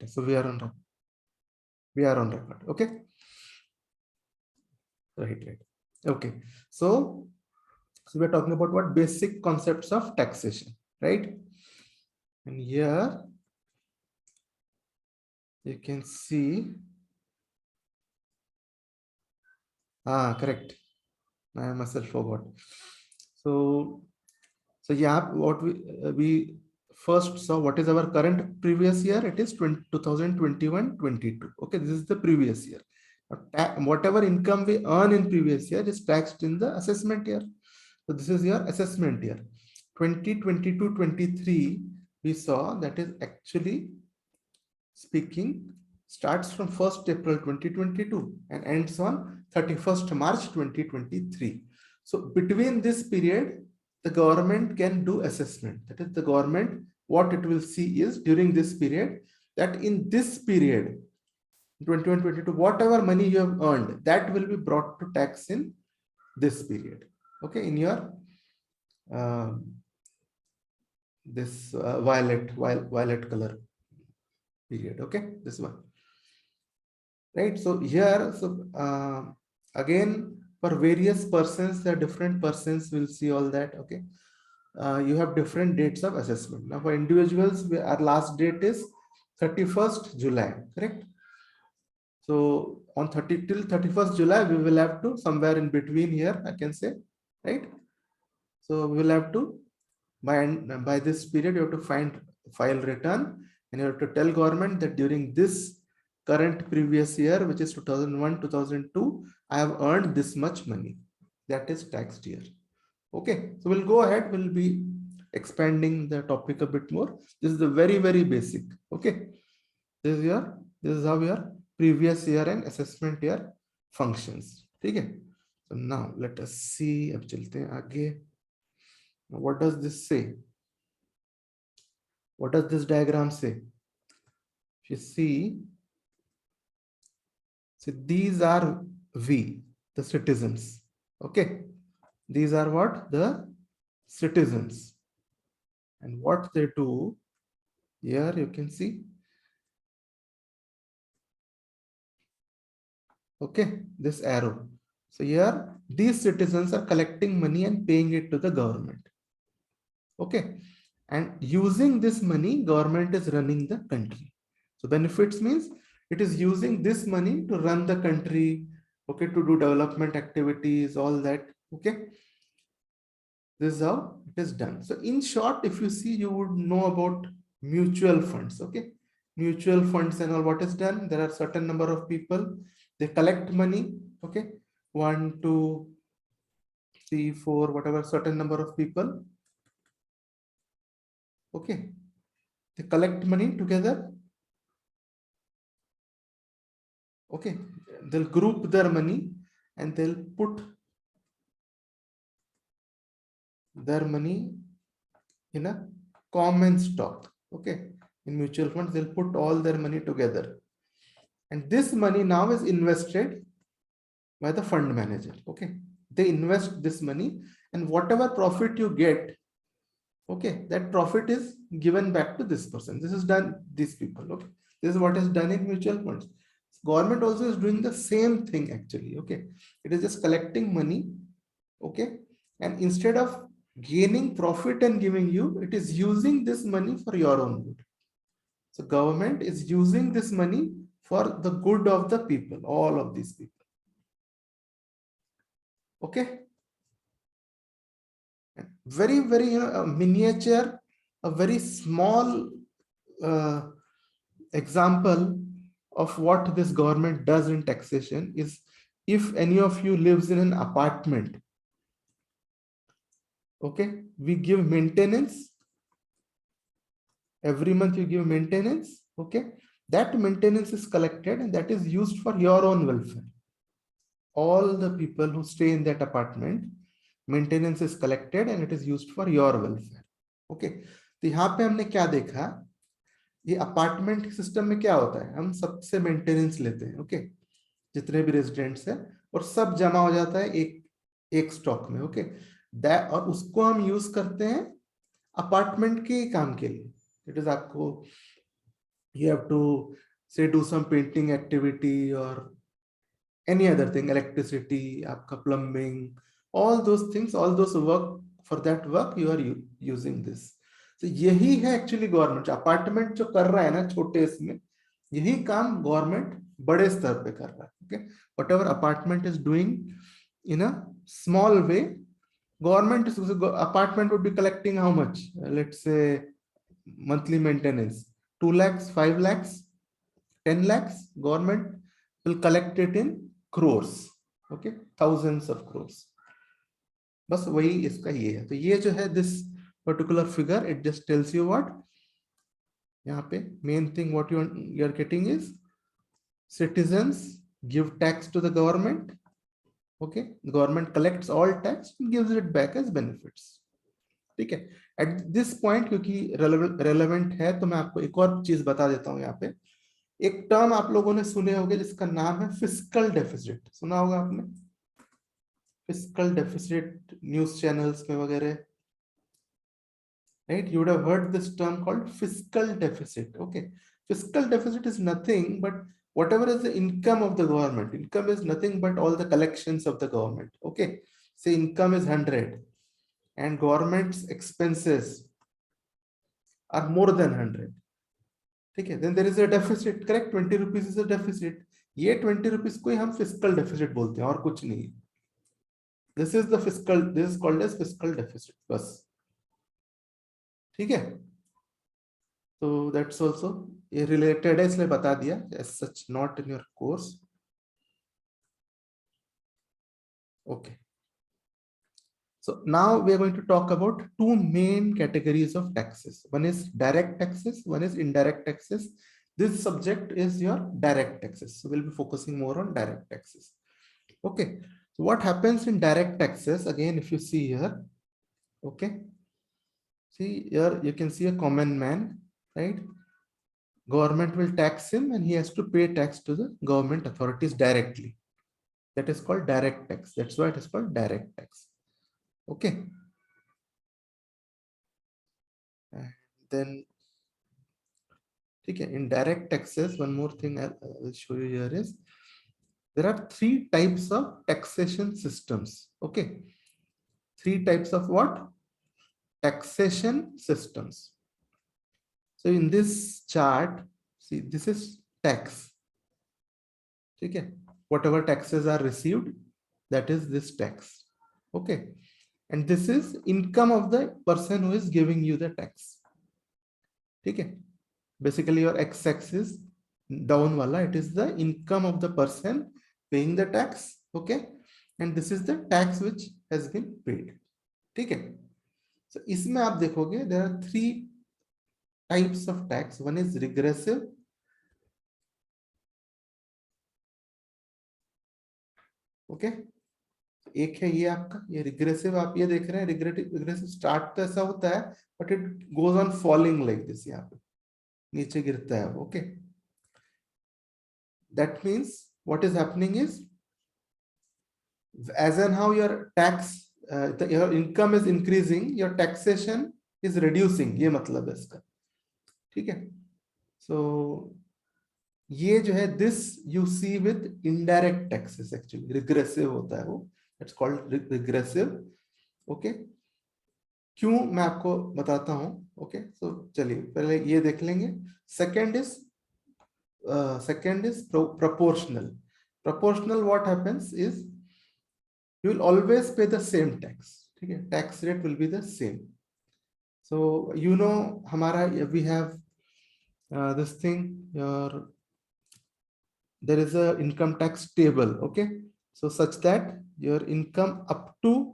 So we are on record. We are on record. Okay. Right. Okay. So we're talking about what basic concepts of taxation, right? And here you can see, correct. I myself forgot. So yeah, what we first saw, what is our current previous year? It is 2021-22. Okay, this is the previous year. Whatever income we earn in previous year is taxed in the assessment year. So this is your assessment year. 2022-23, we saw that is actually speaking starts from 1st April 2022 and ends on 31st March 2023. So between this period, the government can do assessment. That is, the government, what it will see is during this period, that in this period, 21-22, whatever money you have earned, that will be brought to tax in this period. Okay, in your this violet color period. Okay, this one, right? So here, again, for various persons, the different persons will see all that. Okay, you have different dates of assessment. Now for individuals, our last date is 31st July, correct? So on 31st July, we will have to, somewhere in between here, I can say, right? So we will have to, by this period, you have to file return, and you have to tell government that during this current previous year, which is 2001-2002, I have earned this much money. That is taxed year. Okay, so we'll go ahead. We'll be expanding the topic a bit more. This is the very, very basic. Okay, this is how your previous year and assessment year functions. Okay, so now let us see. अब चलते हैं आगे. What does this say? What does this diagram say? If you see, these are we, the citizens. Okay, these are what? The citizens. And what they do, here you can see. Okay, this arrow. So here, these citizens are collecting money and paying it to the government. Okay, and using this money, government is running the country. So benefits means it is using this money to run the country, okay, to do development activities, all that. Okay, this is how it is done. So in short, if you see, you would know about mutual funds. Okay, mutual funds and all, what is done, there are certain number of people, they collect money. Okay, 1, 2, 3, 4, whatever, certain number of people. Okay, they collect money together. Okay, they'll group their money and they'll put their money in a common stock. Okay, in mutual funds, they'll put all their money together, and this money now is invested by the fund manager. Okay, they invest this money, and whatever profit you get, okay, that profit is given back to this person. This is done, these people. Okay, this is what is done in mutual funds. Government also is doing the same thing actually. Okay, it is just collecting money. Okay, and instead of gaining profit and giving you, it is using this money for your own good. So government is using this money for the good of the people, all of these people. Okay, very, very, a miniature, a very small example of what this government does in taxation is, if any of you lives in an apartment, okay, we give maintenance. Every month you give maintenance. Okay, that maintenance is collected and that is used for your own welfare. All the people who stay in that apartment, maintenance is collected and it is used for your welfare. Okay, तो यहाँ पे हमने क्या देखा, ये apartment system में क्या होता है, हम सबसे मेंटेनेंस लेते हैं. ओके, जितने भी रेजिडेंट्स हैं, और सब जमा हो जाता है एक स्टॉक में. ओके, दैट, और उसको हम यूज करते हैं अपार्टमेंट के काम के लिए. इट इज आपको you have to say do some painting activity or any other thing, electricity, आपका plumbing, all those things, all those work, for that work you are using this. So यही है actually government. Apartment जो कर रहा है ना छोटे इसमें, यही काम गवर्नमेंट बड़े स्तर पे कर रहा है. Okay, whatever apartment is doing in a small way, government is, apartment would be collecting how much? Let's say monthly maintenance 2 lakhs, 5 lakhs, 10 lakhs. Government will collect it in crores. Okay, thousands of crores. बस वही इसका ये है. तो ये जो है this particular figure, it just tells you what, यहाँ पे main thing what you are getting is citizens give tax to the government. Okay, government collects all tax and gives it back as benefits. ठीक है. At this point क्योंकि relevant है तो मैं आपको एक और चीज बता देता हूँ. यहाँ पे एक टर्म आप लोगों ने सुने होंगे जिसका नाम है फिस्कल डेफिसिट. सुना होगा आपने फिस्कल डेफिसिट न्यूज चैनल्स में वगैरह, right? You would have heard this term called fiscal deficit. Okay, fiscal deficit is nothing but whatever is the income of the government. Income is nothing but all the collections of the government. Okay, say income is 100 and government's expenses are more than 100. ठीक है, then there is a deficit, correct? 20 rupees is a deficit. ये 20 rupees को ही हम fiscal deficit बोलते हैं और कुछ नहीं. This is the fiscal, this is called as fiscal deficit. बस ठीक है. So that's also ये related है इसलिए बता दिया, as such not in your course. Okay. So now we are going to talk about two main categories of taxes. One is direct taxes, one is indirect taxes. This subject is your direct taxes. So we'll be focusing more on direct taxes. Okay. So what happens in direct taxes? Again, if you see here, okay. See here, you can see a common man, right? Government will tax him and he has to pay tax to the government authorities directly. That is called direct tax. That's why it is called direct tax. Okay. And then, okay, in direct taxes, one more thing I'll show you here is there are three types of taxation systems. Okay. Three types of what? Taxation systems. So in this chart, see, this is tax. Okay. Whatever taxes are received, that is this tax. Okay. And this is income of the person who is giving you the tax. Okay. Basically your x-axis down wala, it is the income of the person paying the tax. Okay. And this is the tax which has been paid. Okay. So इसमें आप देखोगे there are three types of tax. One is regressive. Okay. एक है ये आपका, ये regressive आप ये देख रहे हैं. रिग्रेसिव स्टार्ट तो ऐसा होता है but it goes on falling like this, यहाँ पे नीचे गिरता है. Okay, that means what is happening is as and how your tax your income is increasing, your taxation is reducing. ये मतलब है इसका. ठीक है. So ये जो है this you see with indirect taxes, actually regressive होता है वो. It's called regressive. Okay. क्यों मैं आपको बताता हूं. ओके. सो चलिए पहले ये देख लेंगे. Second is proportional. Proportional, what happens is you will always pay the same tax. ठीक है. Tax rate will be the same. So you know हमारा we have this thing, there is a income tax table. Okay. So such that your income up to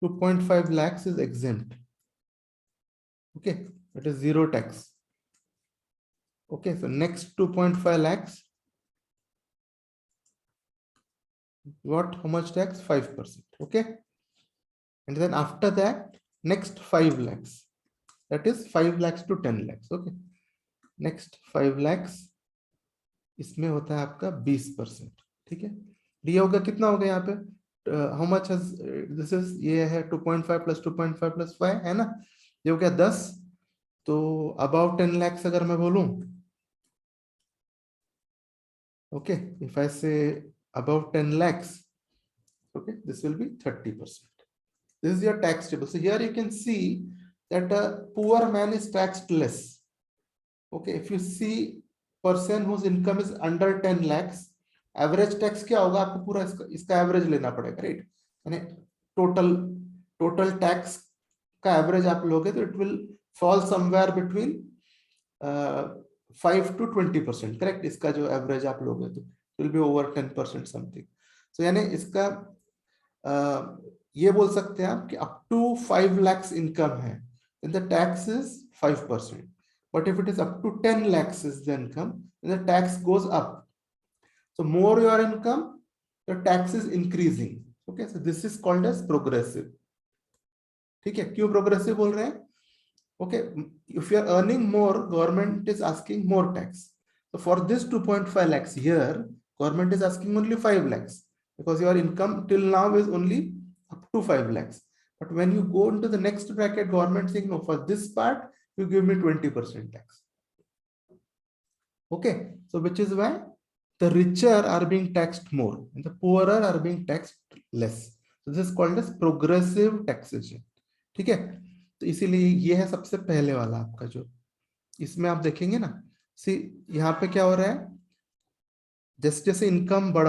2.5 lakhs is exempt. Okay, that is zero tax. Okay, so next 2.5 lakhs, what, how much tax? 5%. Okay, and then after that, next 5 lakhs, that is 5 lakhs to 10 lakhs. Okay, next 5 lakhs, इसमें होता है आपका 20%. ठीक है. दिया होगा कितना होगा यहाँ पे, how much has this is, ये है 2.5 plus 2.5 plus 5 है ना, ये हो गया 10. तो अबाउट 10 lakhs अगर मैं बोलूं, okay, if I say about 10 lakhs, okay, this will be 30%. This is your tax table. So here you can see that a poor man is taxed less. Okay, if you see person whose income is under 10 lakhs, average tax क्या होगा, आपको पूरा इसका average लेना पड़ेगा, right? यानी total total tax का average आप लोगे तो it will fall somewhere between 5 to 20%, correct? इसका जो एवरेज आप लोगे तो विल बी ओवर 10% समथिंग. सो यानी इसका ये बोल सकते हैं आप कि अप टू 5 lakhs इनकम है, then the tax is 5%. But if it is up to 10 lakhs is the income, then the tax goes up. So more your income, your tax is increasing. Okay, so this is called as progressive. ठीक है, क्यों progressive बोल रहे हैं? Okay, if you are earning more, government is asking more tax. So for this 2.5 lakhs here, government is asking only 5 lakhs because your income till now is only up to 5 lakhs. But when you go into the next bracket, government saying no, for this part you give me 20% tax. Okay, so which is why the richer are being taxed more and the poorer are being taxed less. So this is called as progressive taxation. ठीक है, तो इसीलिए ये है सबसे पहले वाला आपका जो, इसमें आप देखेंगे ना, सी यहाँ पे क्या हो रहा है, जैसे जैसे इनकम बढ़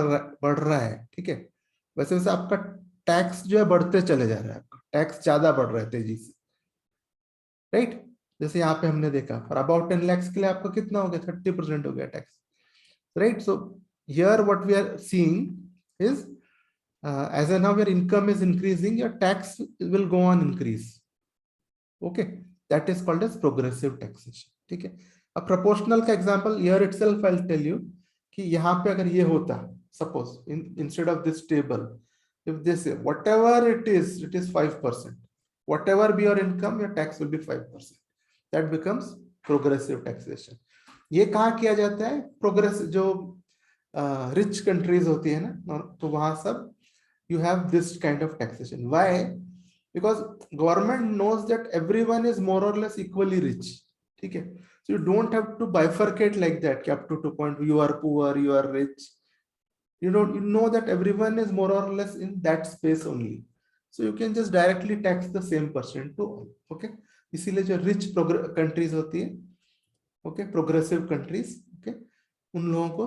रहा है, ठीक है, वैसे वैसे आपका टैक्स जो है बढ़ते चले जा रहा है, आपका टैक्स ज्यादा बढ़ रहा है तेजी से, राइट? जैसे यहाँ पे हमने देखा फॉर अबाउट 10 lakhs के लिए आपका कितना हो गया, 30% हो गया tax, right? So here what we are seeing is as and now your income is increasing, your tax will go on increase. Okay, that is called as progressive taxation. ठीक है, अब proportional का example here itself I'll tell you कि यहाँ पे अगर ये होता, suppose instead of this table, if this whatever it is 5%, whatever be your income, your tax will be 5%. That becomes progressive taxation. ये कहाँ किया जाता है? प्रोग्रेस जो रिच कंट्रीज होती है ना, तो वहां सब you have this kind of taxation. Why? Because government knows that everyone is more or less equally rich. ठीक है, so you don't have to bifurcate like that कि up to 2 point you are poor, you are rich. You know that everyone is more or less in that space only, so you can just directly tax the same percent to all. Okay, इसीलिए जो rich countries होती है, okay, progressive countries, okay, उन लोगों को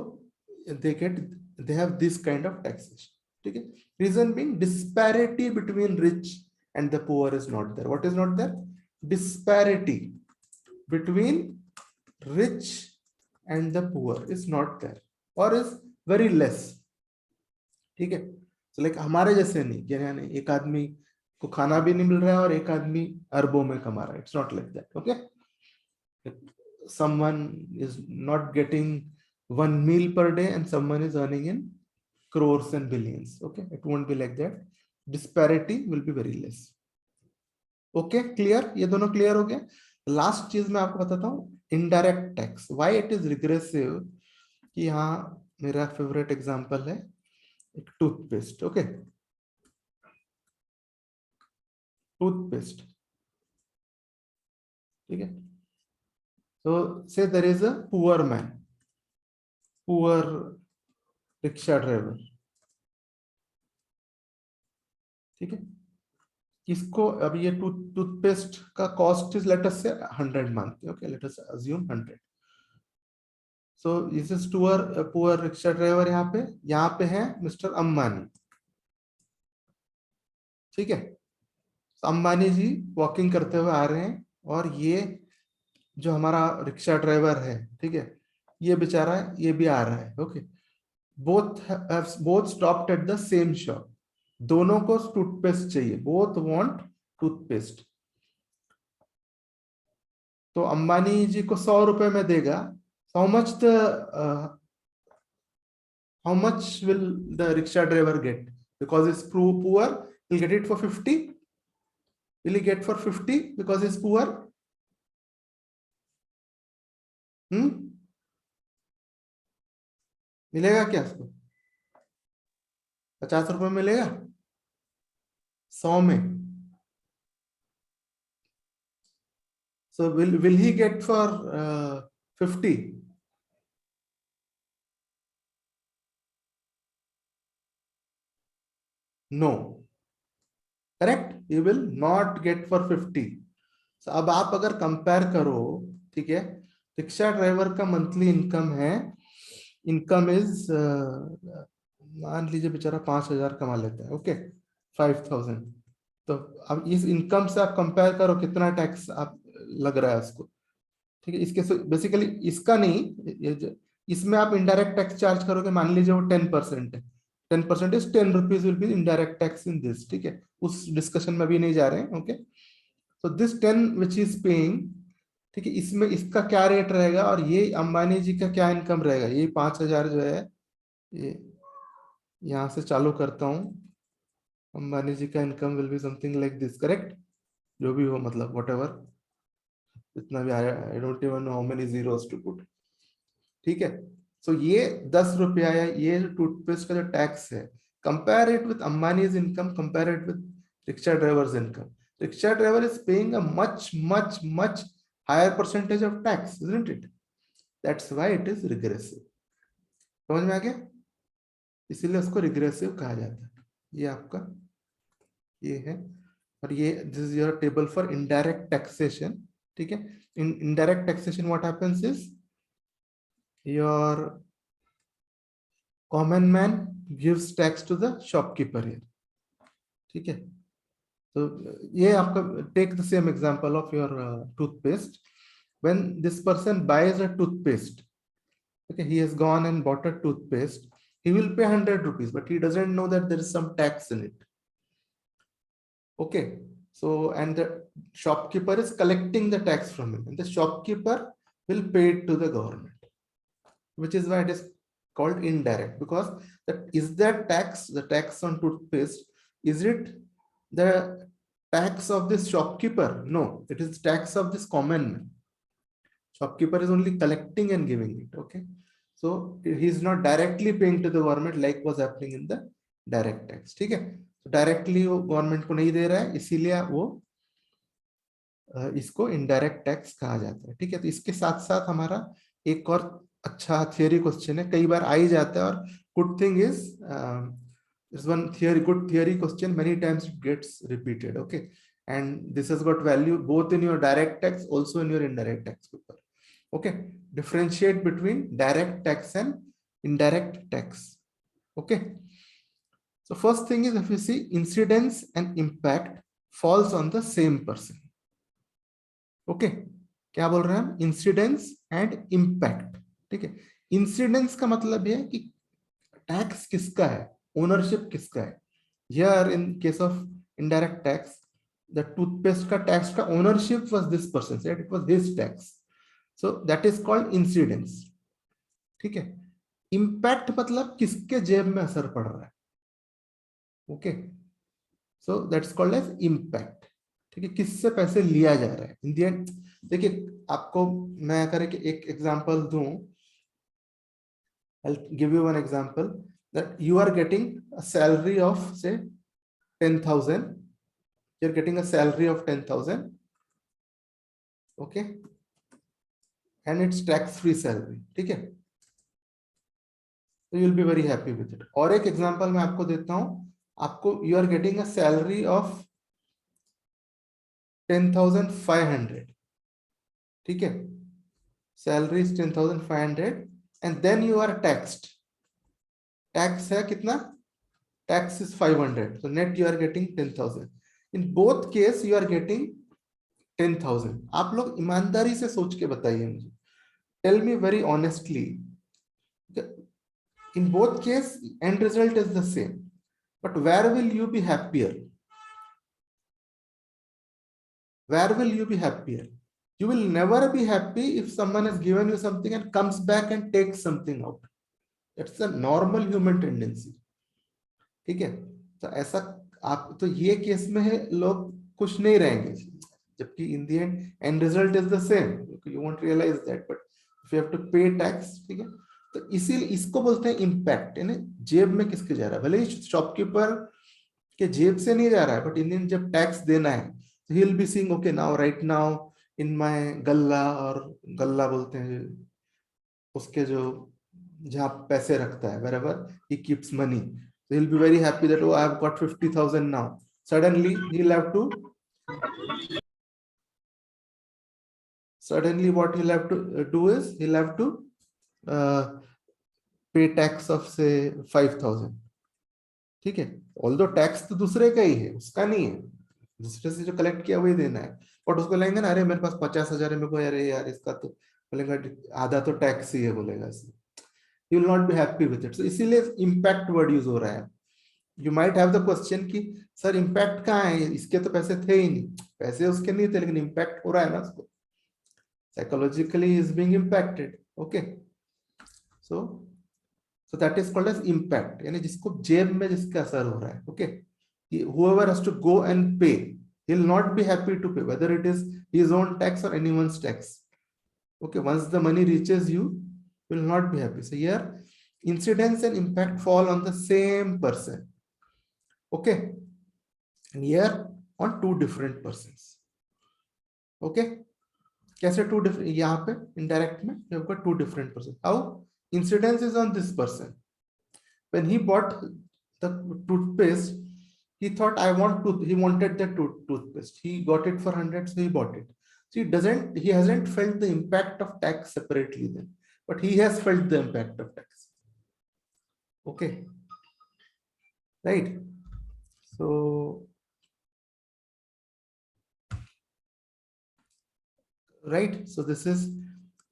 they have this kind of taxation. ठीक है, reason being disparity between rich and the poor is not there. What is not there? Disparity between rich and the poor is not there or is very less. ठीक है, so like हमारे जैसे नहीं, यानी एक आदमी को खाना भी नहीं मिल रहा है और एक आदमी अरबों में कमा रहा है. It's not like that. Okay, someone is not getting one meal per day and someone is earning in crores and billions. Okay, it won't be like that. Disparity will be very less. Okay, clear? ये दोनों clear हो गया. Last चीज मैं आपको बताता हूँ, indirect tax. Why it is regressive? कि यहाँ मेरा फेवरेट एग्जांपल है एक टूथपेस्ट. ओके, टूथपेस्ट, ठीक है. So say there is a poor man, poor rickshaw driver, ठीक है. इसको अब ये टूथपेस्ट का कॉस्ट इज लेट अस से 100 मानते हैं. Okay, let us assume 100. So this is poor rickshaw driver. यहाँ पे है मिस्टर अंबानी, ठीक है. अंबानी जी वॉकिंग करते हुए आ रहे हैं और ये जो हमारा रिक्शा ड्राइवर है, ठीक है, ये बेचारा ये भी आ रहा है. Okay, both stopped at the same shop. दोनों को टूथपेस्ट चाहिए, बोथ वांट टूथपेस्ट. तो अंबानी जी को 100 रुपए में देगा. How much will the rickshaw driver get? Because is poor, he'll get it for 50. Will he get for 50 because he's poor? मिलेगा क्या उसको? 50 रुपए मिलेगा 100 में? So will he get for 50? No, correct, he will not get for 50. So अब आप अगर compare करो, ठीक है, रिक्शा ड्राइवर का मंथली इनकम है, इनकम इज मान लीजिए बेचारा 5,000 कमा लेता है, ओके, 5,000। तो अब इस इनकम से आप कंपेयर करो कितना टैक्स आप लग रहा है उसको, ठीक है। इसके बेसिकली इसका नहीं, इसमें आप इनडायरेक्ट टैक्स चार्ज करोगे, मान लीजिए वो 10% है, 10% is 10 rupees will be indirect tax in this, ठीक है, उस डिस्कशन में भी नहीं जा रहे हैं, ओके। तो दिस 10 विच इज पेइंग, ठीक है, इसमें इसका क्या रेट रहेगा और ये अंबानी जी का क्या इनकम रहेगा, ये 5,000 जो है, ये यहां से चालू करता हूं, अंबानी जी का income will be something like this, correct, जो भी हो, मतलब वट एवर, इतना भी I don't even know how many zeros to put, ठीक है। सो ये 10 रुपया या ये टूथपेस्ट का जो टैक्स है, compare it with Ambani's income, compare it with rickshaw driver's income, rickshaw driver is paying a much much much higher percentage of tax, isn't it? That's why it is regressive. समझ में आ गया? इसीलिए उसको regressive कहा जाता है। ये आपका ये है, और ये this is your table for indirect taxation, ठीक है। In indirect taxation what happens is your common man gives tax to the shopkeeper here, ठीक है। तो ये आपका, take the same example of your toothpaste, when this person buys a toothpaste, okay, he has gone and bought a toothpaste, he will pay 100 rupees, but he doesn't know that there is some tax in it, okay. So and the shopkeeper is collecting the tax from him, and the shopkeeper will pay it to the government, which is why it is called indirect, because that is that tax, the tax on toothpaste, is it the tax of this shopkeeper? No, it is tax of this common man. Shopkeeper is only collecting and giving it, okay. So he is not directly paying to the government like was happening in the direct tax, ठीक है। तो directly वो government को नहीं दे रहा है, इसीलिए वो इसको इनडायरेक्ट टैक्स कहा जाता है, ठीक है। तो इसके साथ साथ हमारा एक और अच्छा थियरी क्वेश्चन है, कई बार आ ही जाता है, और good thing is this one theory, good theory question, many times it gets repeated, okay, and this has got value both in your direct tax, also in your indirect tax paper, okay. Differentiate between direct tax and indirect tax, okay. So first thing is, if you see, incidence and impact falls on the same person, okay. क्या बोल रहे हैं हम? Incidence and impact, ठीक है। Incidence का मतलब है कि टैक्स किसका है, ओनरशिप किसका है। Here in case of indirect tax, the toothpaste का टैक्स का ownership was this person, right, it was his tax, so that is called incidence, ठीक है। इम्पैक्ट मतलब किसके जेब में असर पड़ रहा है, okay, so that's called as impact, ठीक है, किससे पैसे लिया जा रहा है इन द एंड। देखिए, आपको मैं अगर एक एग्जांपल दूं, I'll give you one example, that you are getting a salary of say 10,000, you're getting a salary of 10,000, okay, and it's tax free salary, ठीक है, so you'll be very happy with it। और एक example मैं आपको देता हूं, आपको you are getting a salary of 10,500, ठीक है, salary is 10,500, and then you are taxed, tax है कितना, tax is 500, so net you are getting 10,000, in both case you are getting 10,000। आप लोग ईमानदारी से सोच के बताइए मुझे, tell me very honestly, in both case end result is the same, but where will you be happier? Where will you be happier? You will never be happy if someone has given you something and comes back and takes something out. That's a normal human tendency, ठीक है। तो ऐसा आप, तो ये case में है, लोग खुश नहीं रहेंगे, जबकि in the end result is the same, you won't realize that, but if you have to pay tax, ठीक है। तो इसीलिए इसको बोलते हैं इम्पैक्ट, यानी जेब में किसके जा रहा है, भले ही शॉपकीपर के जेब से नहीं जा रहा है, बट इन जब टैक्स देना है, तो he will be seeing, okay, now right now in my गल्ला, और गल्ला बोलते हैं उसके जो जहाँ पैसे रखता है, wherever he keeps money, so he'll be very happy that, oh, I have got 50,000 now. Suddenly what he'll have to do is he'll have to uh, pay tax of say 5,000. ठीक है, ऑल्दो टैक्स तो दूसरे का ही है, उसका नहीं है, दूसरे से जो कलेक्ट किया वही देना है। और उसको लेंगे ना, अरे मेरे पास 50,000 है, मेरे को अरे यार इसका तो बोलेगा आधा तो टैक्स ही है, बोलेगा इसमें, you will not be happy with it. So इसीलिए इम्पैक्ट वर्ड यूज हो रहा है। You might have the question कि सर इम्पैक्ट कहाँ है, इसके तो पैसे थे ही नहीं, पैसे उसके नहीं थे लेकिन इम्पैक्ट हो रहा है ना उसको, psychologically is being impacted. Okay, so that is called as impact, यानी जिसको जेब में जिसका असर हो रहा है। Okay, whoever has to go and pay, he'll not be happy to pay, whether it is his own tax or anyone's tax. Okay, once the money reaches you, will not be happy. So here incidence and impact fall on the same person. Okay, and here on two different persons. Okay, कैसे two different, यहाँ पे indirect में you've got two different persons. How? Incidence is on this person. When he bought the toothpaste, he thought he wanted the toothpaste, he got it for 100, so he bought it. So he hasn't felt the impact of tax separately then, but he has felt the impact of tax. Okay, right? So right, so this is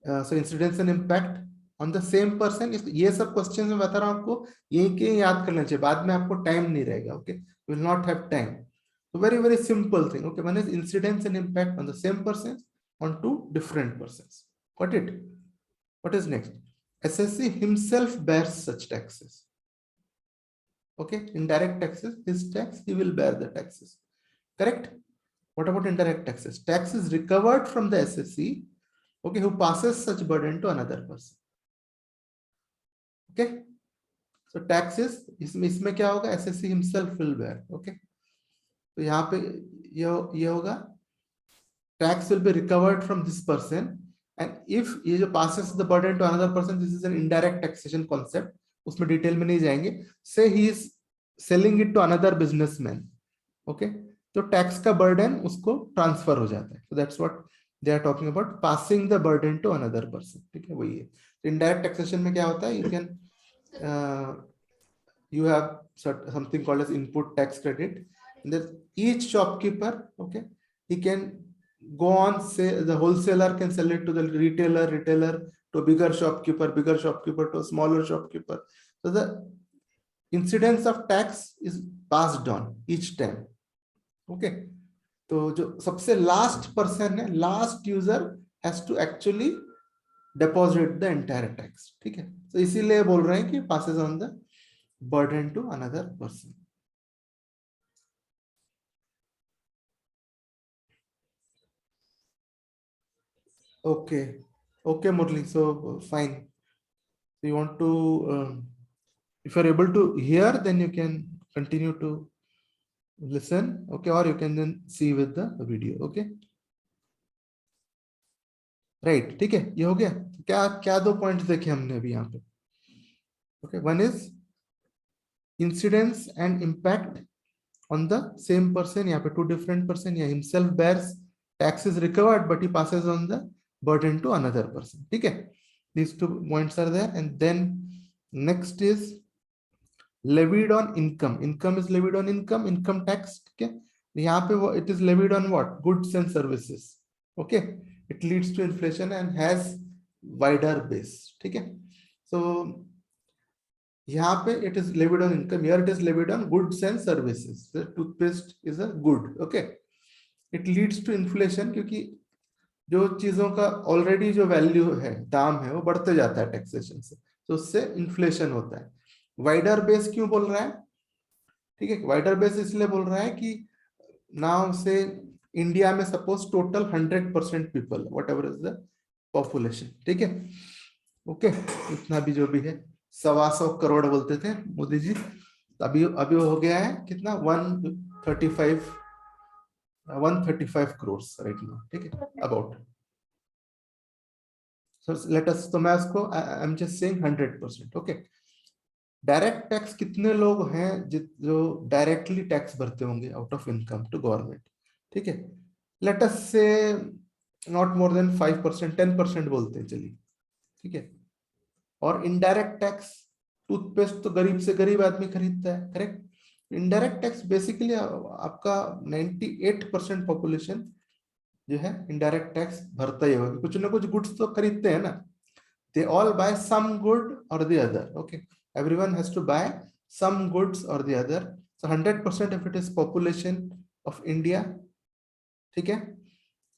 so incidence and impact on the same person. ये सब question में बता रहा हूं आपको, यही के याद कर लेना चाहिए, बाद में आपको टाइम नहीं रहेगा। Okay, will not have time. So very simple thing. Okay, one is incidence and impact on the same person on two different persons. Got it? What is next? SSC himself bears such taxes. Okay, indirect taxes, his tax, he will bear the taxes. Correct? What about indirect taxes? Tax is recovered from the SSC, okay, who passes such burden to another person. Okay, so taxes इसमें क्या होगा? SSC himself will bear. Okay, तो यहाँ पे ये होगा, tax will be recovered from this person, and if ये जो passes the burden to another person, this is an indirect taxation concept, उसमें डिटेल में नहीं जाएंगे। Say he is selling it to another businessman. Okay, तो tax का burden उसको transfer हो जाता है। So that's what they are talking about, passing the burden to another person. ठीक है, वही है। इनडायरेक्ट टैक्सेशन में क्या होता है, you can you have something called as input tax credit, and then each shopkeeper, okay, he can go on, say the wholesaler can sell it to the retailer to a bigger shopkeeper to a smaller shopkeeper. So the incidence of tax is passed on each time. Okay, तो जो सबसे last person है, last user has to actually deposit the entire tax. ठीक है, तो इसीलिए बोल रहे हैं कि passes on the burden to another person. Okay okay Murli, so fine, you want to if you are able to hear, then you can continue to listen, okay, or you can then see with the video. Okay, right, ठीक है, ये हो गया। क्या क्या दो points देखे हमने अभी यहाँ पे? Okay, one is incidence and impact on the same person, यहाँ पे टू डिफरेंट पर्सन, या himself bears tax is recovered but he passes on the burden to another person. ठीक है, these two points are there, and then next is levied on income. Income is levied on income tax. ठीक है, यहाँ पे वो it is levied on what? Goods and services. Okay, it leads to inflation and has wider base. ठीक है, so यहाँ पे it is levied on income, here it is levied on goods and services. The toothpaste is a good. Okay, it leads to inflation क्योंकि जो चीजों का already जो value है, दाम है, वो बढ़ते जाता है टैक्सेशन से, तो उससे इन्फ्लेशन होता है। वाइडर बेस क्यों बोल रहा है? ठीक है, वाइडर बेस इसलिए बोल रहा है कि नाउ से इंडिया में suppose total 100% people, what ever is the population, ठीक है, ओके, इतना भी जो भी है, 125 करोड़ बोलते थे मोदी जी, अभी हो गया है कितना, 135 135 crores right now, ठीक है, about. So let us, तो मैं उसको I'm just saying 100%, okay. Direct tax कितने लोग हैं जो डायरेक्टली टैक्स भरते होंगे out of income to government, ठीक है, लेट अस से नॉट मोर देन 5%, 10% बोलते हैं चलिए, ठीक है. और इनडायरेक्ट टैक्स, टूथपेस्ट तो गरीब से गरीब आदमी खरीदता है, करेक्ट. इनडायरेक्ट टैक्स बेसिकली आपका 98% पॉपुलेशन जो है इनडायरेक्ट टैक्स भरता ही होगा, कुछ ना कुछ गुड्स तो खरीदते हैं ना. They all buy some good or the other, okay. Everyone has to buy some goods or the other. So 100% if it is population of India, ठीक है.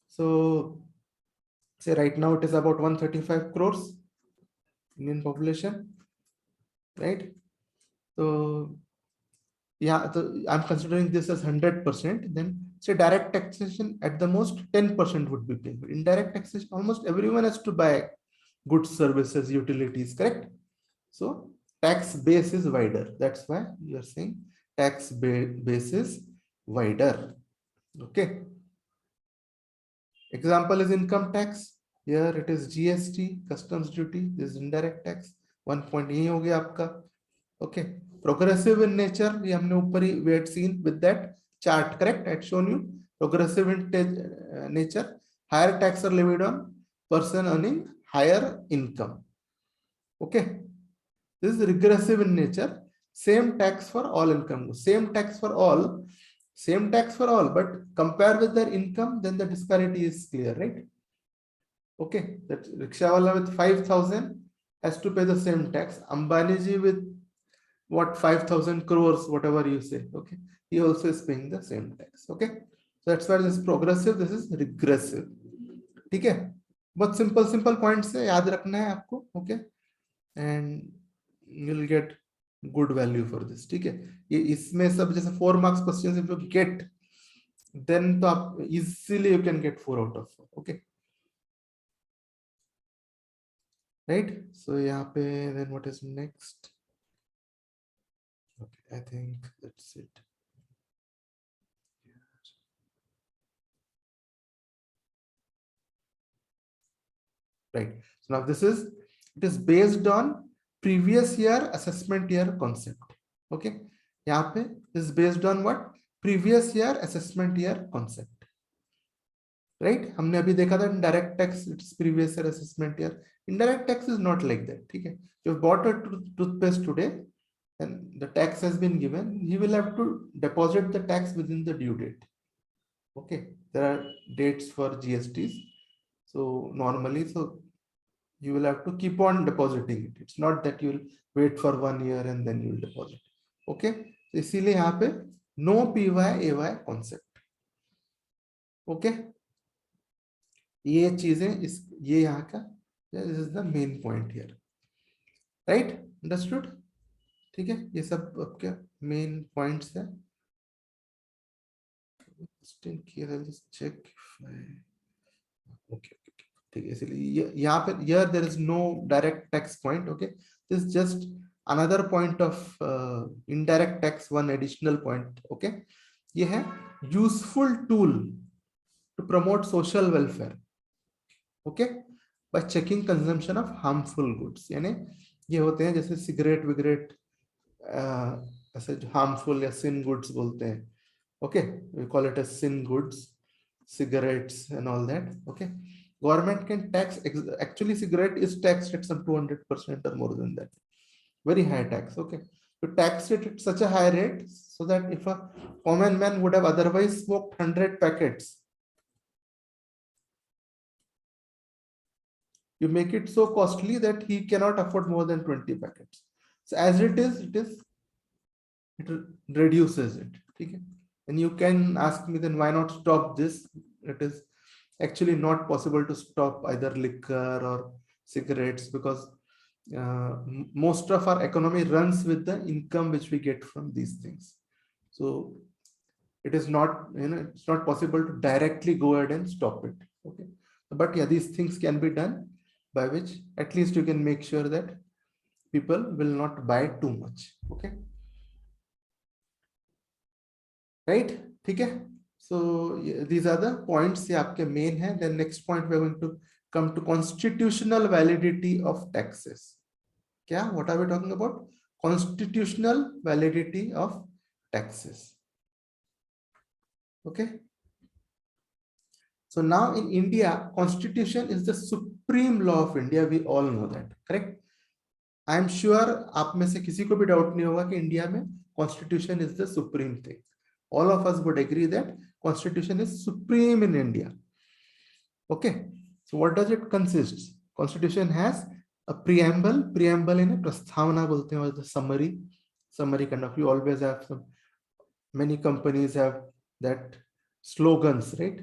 So say right now it is about 135 crores Indian population, right? So yeah, so I'm considering this as 100%. Then say direct taxation at the most 10% would be paid. Indirect taxation, almost everyone has to buy goods, services, utilities, correct? So tax base is wider. That's why you are saying tax base is wider. Okay. Example is income tax. Here it is GST, customs duty. This is indirect tax. 1 point यही हो गया आपका. Okay. Progressive in nature. ये हमने ऊपर ही we had seen with that chart, correct? I had shown you. Progressive in nature. Higher tax are levied on person earning higher income. Okay. This is regressive in nature. Same tax for all income. Same tax for all, but compare with their income, then the disparity is clear, right? Okay, that rickshaw wala with 5,000 has to pay the same tax. Ambani ji with what 5,000 crores, whatever you say, okay, he also is paying the same tax. Okay, so that's why this is progressive, this is regressive. ठीक है, बहुत simple points है, याद रखना है आपको. Okay, and you'll get good value for this. ठीक है, ये इसमें सब जैसे 4 marks questions if you get, then तो आप easily you can get 4 out of 4. okay, right? So यहाँ पे then what is next? Okay, I think that's it. Right, so now this is, it is based on previous year assessment year concept. Okay, यहाँ पे is based on what? Previous year assessment year concept. Right, हमने अभी देखा था direct tax, its previous year assessment year. Indirect tax is not like that. ठीक है, you bought a toothpaste today and the tax has been given, you will have to deposit the tax within the due date. Okay, there are dates for GSTs, so normally so you will have to keep on depositing it. It's not that you will wait for 1 year and then you will deposit. Okay, so इसीलिए यहाँ पे no PY AY concept. Okay, ये चीजें इस ये यहाँ का, this is the main point here, right? Understood? ठीक है, ये सब आपके main points है. Just in case I'll just check if I... okay, ठीक है, इसलिए यहाँ पे here there is no direct tax point. Okay, this is just another point of indirect tax, one additional point. Okay, ये है useful tool to promote social welfare. Okay, by checking consumption of harmful goods. यानी ये होते हैं जैसे cigarette विगरेट, ऐसे harmful या sin goods बोलते हैं. Okay, we call it as sin goods, cigarettes and all that. Okay, government can tax, actually cigarette is taxed at some 200% or more than that, very high tax. Okay, to tax it at such a high rate so that if a common man would have otherwise smoked 100 packets, you make it so costly that he cannot afford more than 20 packets. So as it reduces it. Okay? And you can ask me then why not stop this? It is actually not possible to stop either liquor or cigarettes because most of our economy runs with the income which we get from these things. So it is not, it's not possible to directly go ahead and stop it. Okay, but yeah, these things can be done by which at least you can make sure that people will not buy too much. Okay, right? ठीक है, So these are the points ये आपके main है. Then next point we are going to come to constitutional validity of taxes. क्या? What are we talking about? Constitutional validity of taxes. Okay. So now in India, constitution is the supreme law of India. We all know that, correct? I am sure आप में से किसी को भी doubt नहीं होगा कि इंडिया में constitution is the supreme thing. All of us would agree that constitution is supreme in India. Okay. So what does it consist? Constitution has a preamble. Preamble in a prasthavana बोलते हैं, or the summary. Summary kind of. You always have some. Many companies have that slogans, right?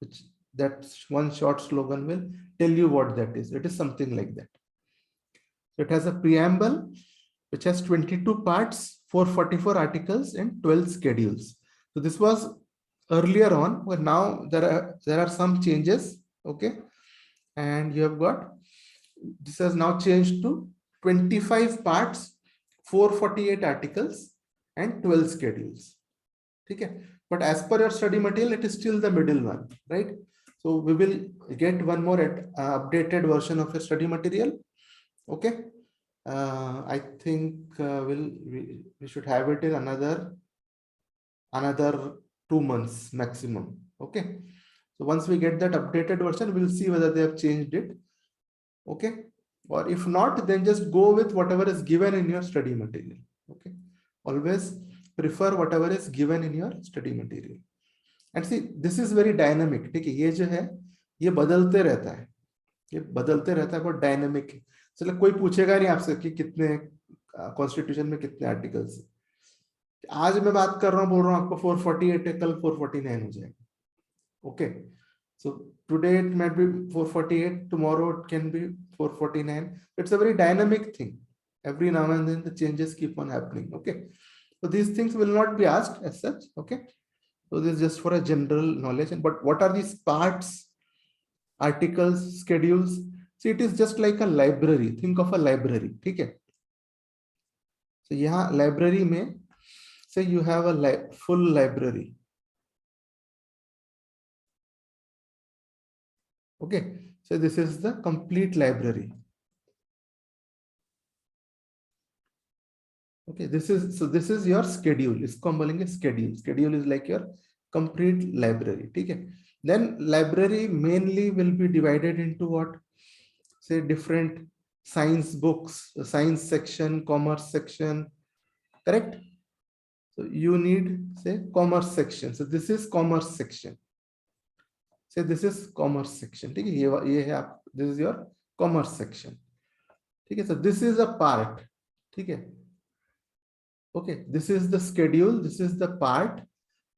Which that one short slogan will tell you what that is. It is something like that. So it has a preamble which has 22 parts, 444 articles, and 12 schedules. So this was earlier on, but now there are some changes. Okay, and you have got, this has now changed to 25 parts, 448 articles, and 12 schedules. Okay, but as per your study material, it is still the middle one, right? So we will get one more updated version of a study material. Okay, I think we should have it in another 2 months maximum. Okay, so once we get that updated version, we'll see whether they have changed it. Okay, or if not, then just go with whatever is given in your study material. Okay, always prefer whatever is given in your study material. And see, this is very dynamic. ठीक है, ये जो है ये बदलते रहता है, ये बदलते रहता है, बहुत डायनामिक है. चलो कोई पूछेगा नहीं आपसे कि कितने कॉन्स्टिट्यूशन में कितने आर्टिकल्स. आज मैं बात कर रहा हूँ, बोल रहा हूँ आपको 448 है, कल 449 हो जाएगा. Okay, so today it might be 448, tomorrow it can be 449. It's a very dynamic thing. Every now and then the changes keep on happening. Okay, so these things will not be asked as such. Okay, so this is just for a general knowledge. And but what are these parts, articles, schedules? See, it is just like a library. Think of a library. ठीक है, so यहाँ library में say you have a full library. Okay, so this is the complete library. Okay, this is your schedule. इसको हम बोलेंगे schedule. Schedule is like your complete library. ठीक है, then library mainly will be divided into what? Say different science books, science section, commerce section, correct? So you need, say, commerce section. So this is commerce section. Say this is commerce section. ठीक है, ये है आप, this is your commerce section. ठीक है, so this is a part. ठीक है, okay, this is the schedule, this is the part,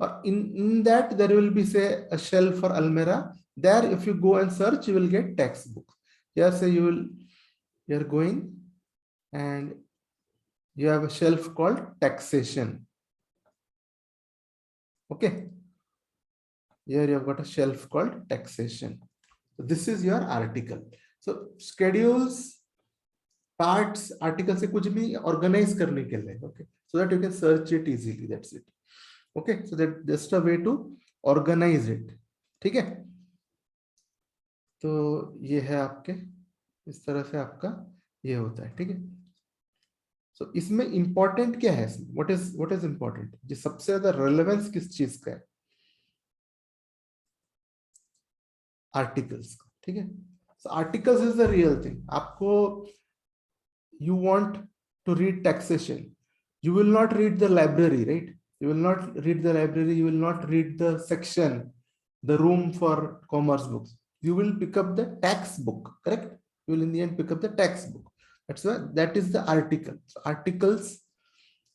or in that there will be, say, a shelf for almirah. There if you go and search, you will get textbook. Here say you're going and you have a shelf called taxation. Okay, here you have got a shelf called taxation. So this is your article. So schedules, parts, articles से कुछ भी organize करने के लिए. Okay, so that you can search it easily. That's it. Okay, so that just a way to organize it. ठीक है, तो ये है आपके, इस तरह से आपका ये होता है. ठीक है, so इसमें important क्या है? What is important? जो सबसे ज्यादा relevance किस चीज का है? Articles का. ठीक है, so articles is the real thing. आपको, you want to read taxation, you will not read the library, right? You will not read the library, you will not read the section, the room for commerce books. You will pick up the tax book, correct? You will in the end pick up the tax book. That's why that is the article. So articles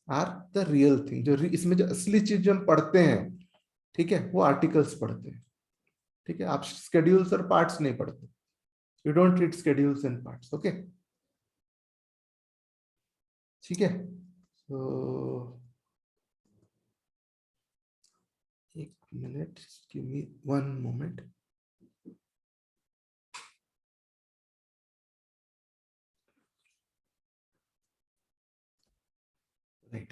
are the real thing. जो इसमें जो असली चीज जो हम पढ़ते हैं, ठीक है, वो articles पढ़ते हैं. ठीक है, आप schedules और parts नहीं पढ़ते. You don't read schedules and parts. Okay, ठीक है. So एक minute, give me 1 moment. Right.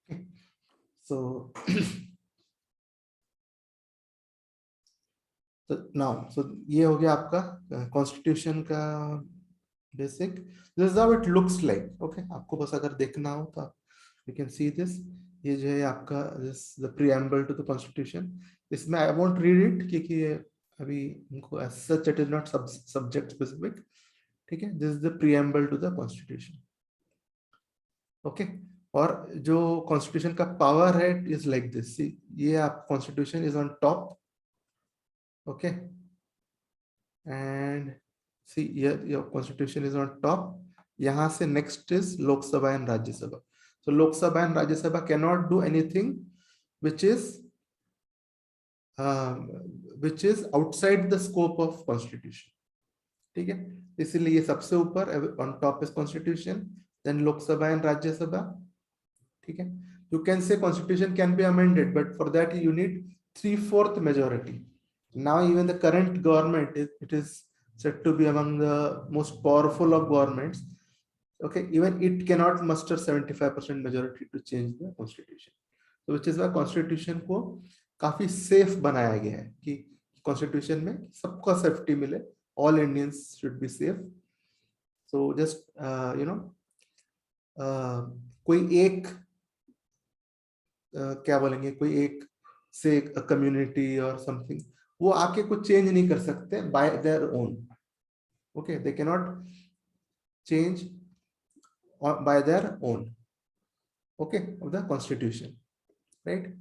Okay. So तो नाउ सो ये हो गया आपका कॉन्स्टिट्यूशन का basic. This is how it looks like. Okay, आपको बस अगर देखना हो तो यू कैन सी दिस. ये जो है आपका this the preamble to the constitution. इसमें आई वोंट रीड इट क्योंकि ये अभी इनको as such it is not subject specific. ठीक है, this is the preamble to the constitution. Okay, और जो कॉन्स्टिट्यूशन का पावर है इज लाइक दिस. ये आप constitution is on top. Okay, and see your constitution is on top. यहां से next is Lok Sabha and Rajya Sabha. So Lok Sabha and Rajya Sabha can not do anything which is outside the scope of constitution. ठीक है, इसीलिए ये सबसे ऊपर on top is constitution, then Lok Sabha and Rajya Sabha. ठीक है, you can say constitution can be amended, but for that you need 3/4 majority. Now even the current government it is said to be among the most powerful of governments. Okay, even it cannot muster 75% majority to change the constitution. So which is why constitution को काफी safe बनाया गया है कि constitution में सबका safety मिले. All Indians should be safe. So just you know कोई एक क्या बोलेंगे, कोई एक से कम्युनिटी और समथिंग वो आके कुछ चेंज नहीं कर सकते bye their own. Okay, they can not change bye their own. Okay, of the constitution. Right?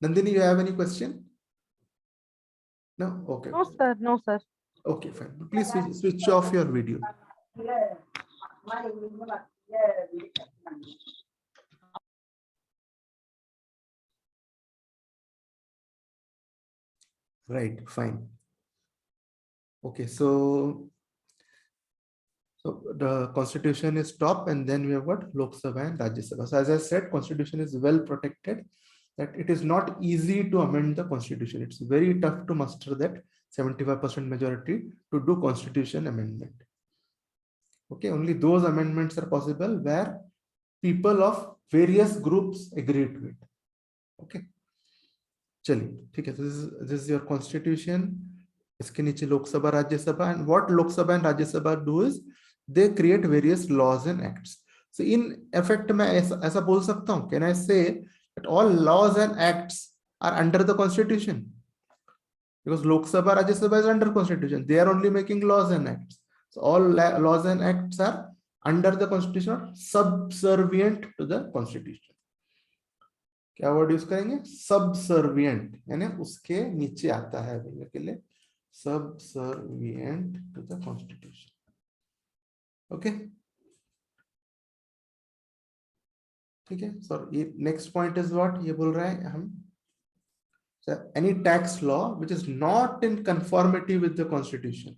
Nandini, you have any question? No? Okay. No, sir. No, sir. Okay, fine. Please switch off your video. Right, fine. Okay, so the constitution is top, and then we have got Lok Sabha and Rajya Sabha. So as I said, constitution is well protected, that it is not easy to amend the constitution. It's very tough to muster that 75% majority to do constitution amendment. Okay, only those amendments are possible where people of various groups agree to it. Okay, चलिए ठीक है. This is your constitution. इसके नीचे Lok Sabha Rajya Sabha, and what Lok Sabha and Rajya Sabha do is they create various laws and acts. So in effect मैं ऐसा बोल सकता हूँ, can I say that all laws and acts are under the constitution? Because Lok Sabha, Rajya Sabha is under constitution. They are only making laws and acts. So all laws and acts are under the constitution or subservient to the constitution. क्या word use करेंगे? Subservient, यानी उसके नीचे आता है बोलने के लिए. Subservient to the constitution. Okay, ठीक है. सर ये नेक्स्ट पॉइंट इज व्हाट ये बोल रहा है हम. So any tax law which is not in conformity with the constitution,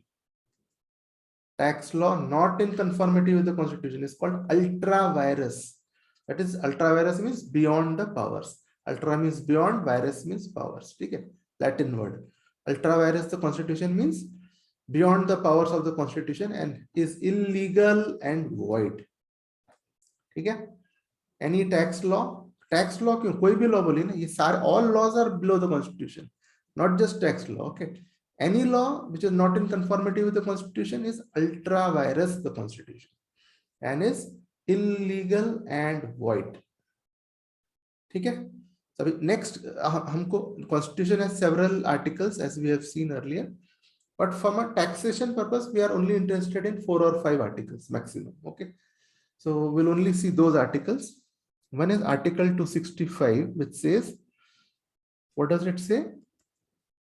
tax law not in conformity with the constitution is called ultra virus. That is, ultra virus means beyond the powers. Ultra means beyond, virus means powers. ठीक है, Latin word. Ultra virus the constitution means beyond the powers of the constitution and is illegal and void. ठीक है. Any tax law, tax law क्यों, कोई भी law बोली ना, ये सारे all laws are below the constitution, not just tax law. Okay, any law which is not in conformity with the constitution is ultra vires the constitution and is illegal and void. ठीक है. अभी next हमको constitution has several articles as we have seen earlier, but from a taxation purpose we are only interested in 4 or 5 articles maximum. Okay, so will only C those articles. One is Article 265, which says, what does it say?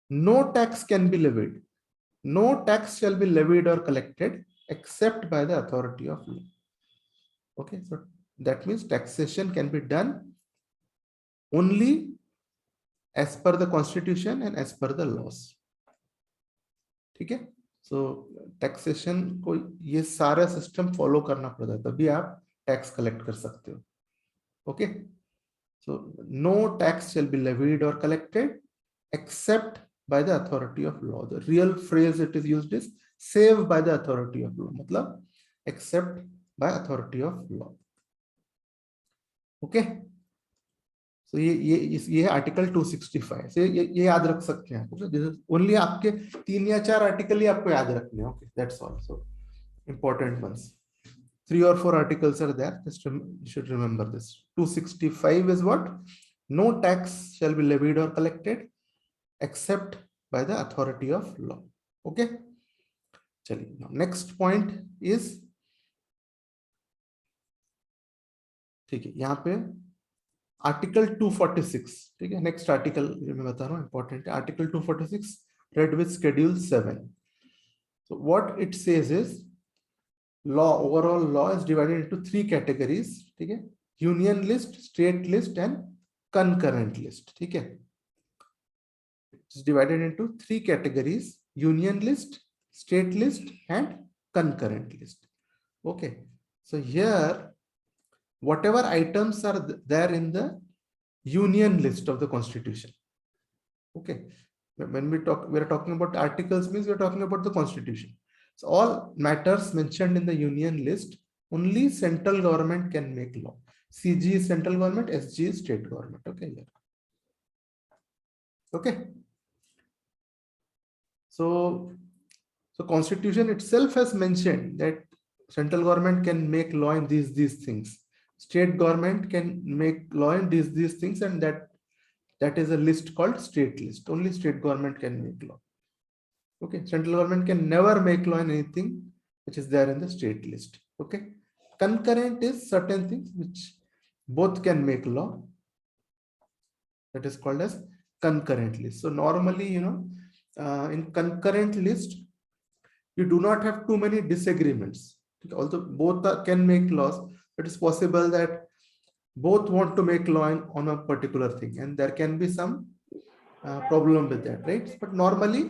No tax can be levied. No tax shall be levied or collected except by the authority of law. Okay, so that means taxation can be done only as per the constitution and as per the laws. ठीक है. So taxation को ये सारा system follow करना पड़ता है, तभी आप टैक्स कलेक्ट कर सकते हो. Okay, so no tax shall be levied or collected except by the authority of law. The real phrase it is used is save by the authority of law, मतलब except by authority of law. Okay, तो ये है article 265 से ये याद रख सकते हैं ओनली आपके 3 या 4 आर्टिकल ही आपको याद रखने हैं okay that's all so important ones 3 or 4 articles are there just you should remember this 265 is what no tax shall be levied or collected except by the authority of law okay chaliye now next point is ठीक है यहाँ पे article 246 ठीक है next article मैं बता रहा हूँ इंपॉर्टेंट है article 246 read with schedule 7 so what it says is law overall law is divided into 3 categories ठीक है union list state list and concurrent list ठीक है it's divided into 3 categories union list state list and concurrent list okay so here whatever items are there in the union list of the constitution okay when we are talking about articles means we are talking about the constitution so all matters mentioned in the union list only central government can make law CG is central government SG is state government okay okay so constitution itself has mentioned that central government can make law in these things state government can make law in these things and that is a list called state list only state government can make law okay central government can never make law in anything which is there in the state list okay concurrent is certain things which both can make law that is called as concurrent list so normally in concurrent list you do not have too many disagreements although both can make laws it is possible that both want to make law on a particular thing and there can be some problem with that right but normally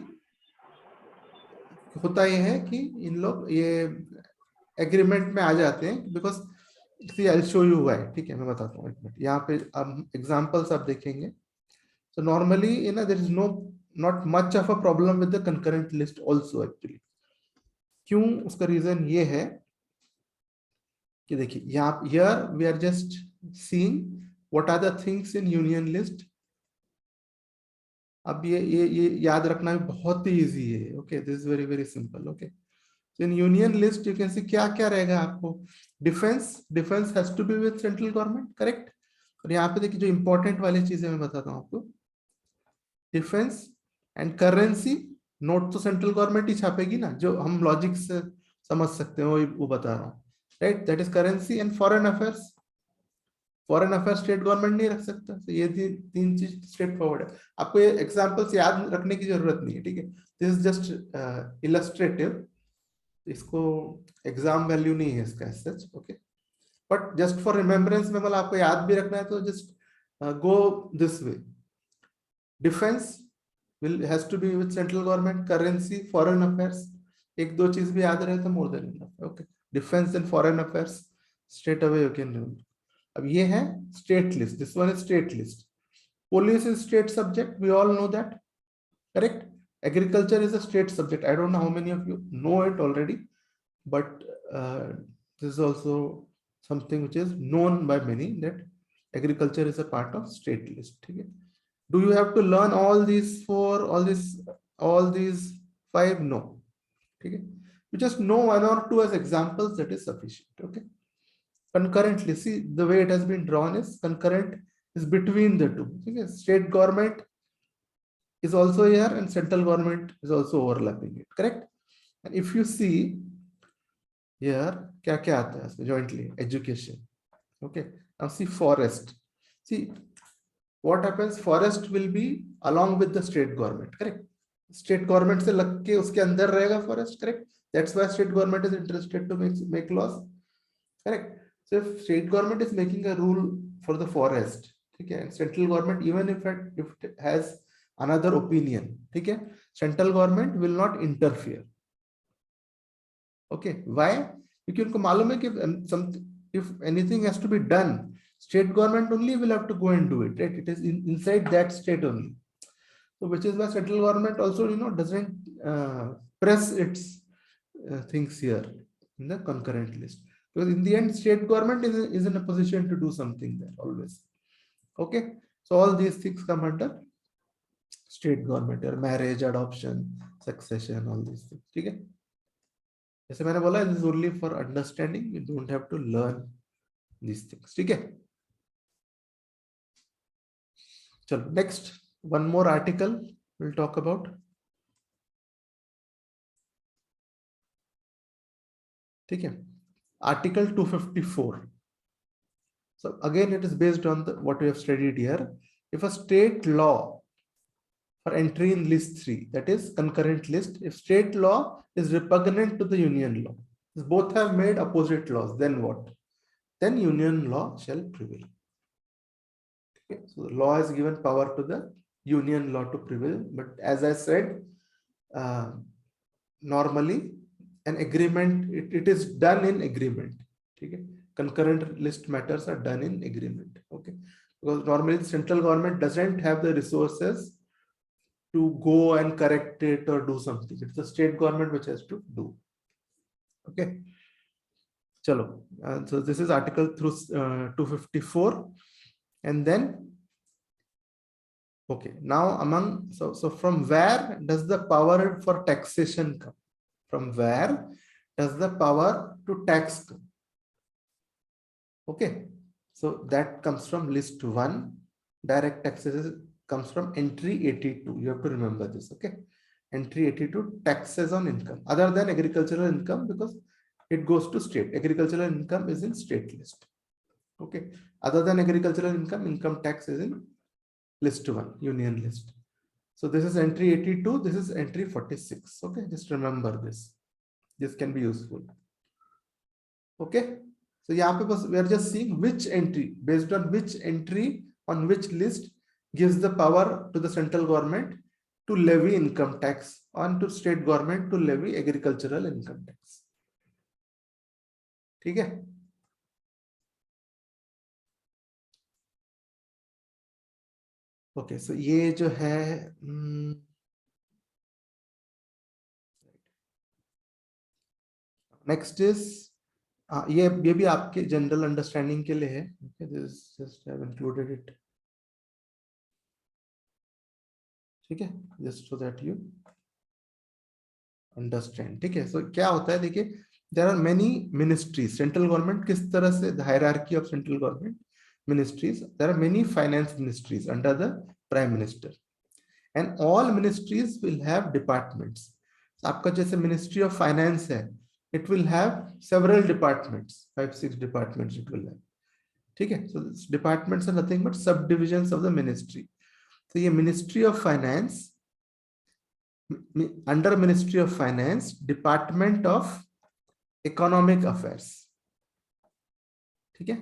होता ये है कि इन लोग ये agreement में आ जाते हैं because see I show you why ठीक है मैं बताता हूँ एक मिनट यहाँ पे अब एग्जांपल्स आप देखेंगे so normally there is not much of a problem with the concurrent list also actually क्यों उसका रीजन ये है कि देखिए यहाँ here we are just seeing what are the things in union list अब ये याद रखना बहुत ही इजी है okay this is very very simple okay so in union list you can see क्या क्या रहेगा आपको defence has to be with central government correct और यहाँ पे देखिए जो इंपॉर्टेंट वाली चीजें मैं बताता हूँ आपको डिफेंस एंड करेंसी नोट तो सेंट्रल गवर्नमेंट ही छापेगी ना जो हम लॉजिक से समझ सकते हैं वो बता रहा हूँ right that is currency and foreign affairs state government नहीं रख सकता तो ये तीन चीज स्ट्रेट फॉरवर्ड है आपको ये एग्जांपल्स याद रखने की जरूरत नहीं है ठीक है दिस इज जस्ट इलस्ट्रेटिव इसको एग्जाम वैल्यू नहीं है इसका सच okay but just for remembrance में मतलब आपको याद भी रखना है तो just go this way defence has to be with central government currency foreign affairs एक दो चीज भी याद रहे तो more than enough okay defence and foreign affairs straight away you can remember अब ये है state list this one is state list police is state subject we all know that correct agriculture is a state subject I don't know how many of you know it already but this is also something which is known by many that agriculture is a part of state list okay? Do you have to learn all these all these 5 no okay? You just know 1 or 2 as examples that is sufficient okay concurrently see the way it has been drawn is concurrent is between the two okay? State government is also here and central government is also overlapping it correct and if you see here kya kya aata hai jointly education okay now see forest see what happens forest will be along with the state government correct state government se lag ke uske andar rahega forest correct that's why state government is interested to make laws correct so if state government is making a rule for the forest okay and central government even if it has another opinion okay central government will not interfere okay why because उनको मालूम है कि if anything has to be done state government only will have to go and do it right it is inside that state only so which is why central government also doesn't press its things here in the concurrent list because in the end state government is in a position to do something there always okay So all these things come under state government, your marriage, adoption, succession, all these things. ठीक है? जैसे मैंने बोला, this is only for understanding. You don't have to learn these things. ठीक है? चलो next, one more article we'll talk about. ठीक है? Article 254. So again, it is based on what we have studied here. If a state law for entry in list 3, that is concurrent list, if state law is repugnant to the union law, both have made opposite laws, then what? Then union law shall prevail. Okay, so the law has given power to the union law to prevail, but as I said, normally an agreement, it is done in agreement. Okay? Concurrent list matters are done in agreement. Okay, because normally the central government doesn't have the resources to go and correct it or do something. It's the state government which has to do. Okay, chalo. So this is article through 254, and then okay, now among so from where does the power for taxation come? From where does the power to tax come? Okay, so that comes from list 1. Direct taxes comes from entry 82. You have to remember this. Okay, entry 82, taxes on income other than agricultural income, because it goes to state. Agricultural income is in state list. Okay, other than agricultural income, income tax is in list 1, union list. So this is entry 82, this is entry 46. Okay, just remember this. This can be useful. Okay, so we are just seeing which entry, based on which entry on which list gives the power to the central government to levy income tax, on to state government to levy agricultural income tax. ठीक है? Okay, so ये जो है next is ये भी आपके general understanding के लिए है. Okay, this just have included it. ठीक है, just so that you understand. ठीक है, so क्या होता है, देखिए, there are many ministries. Central government किस तरह से, the hierarchy of central government ministries, there are many finance ministries under the prime minister, and all ministries will have departments. आपका जैसे ministry of finance है, it will have several departments, 5-6 departments it will have. ठीक है, so this departments are nothing but subdivisions of the ministry. So ये ministry of finance, under ministry of finance, department of economic affairs. ठीक है,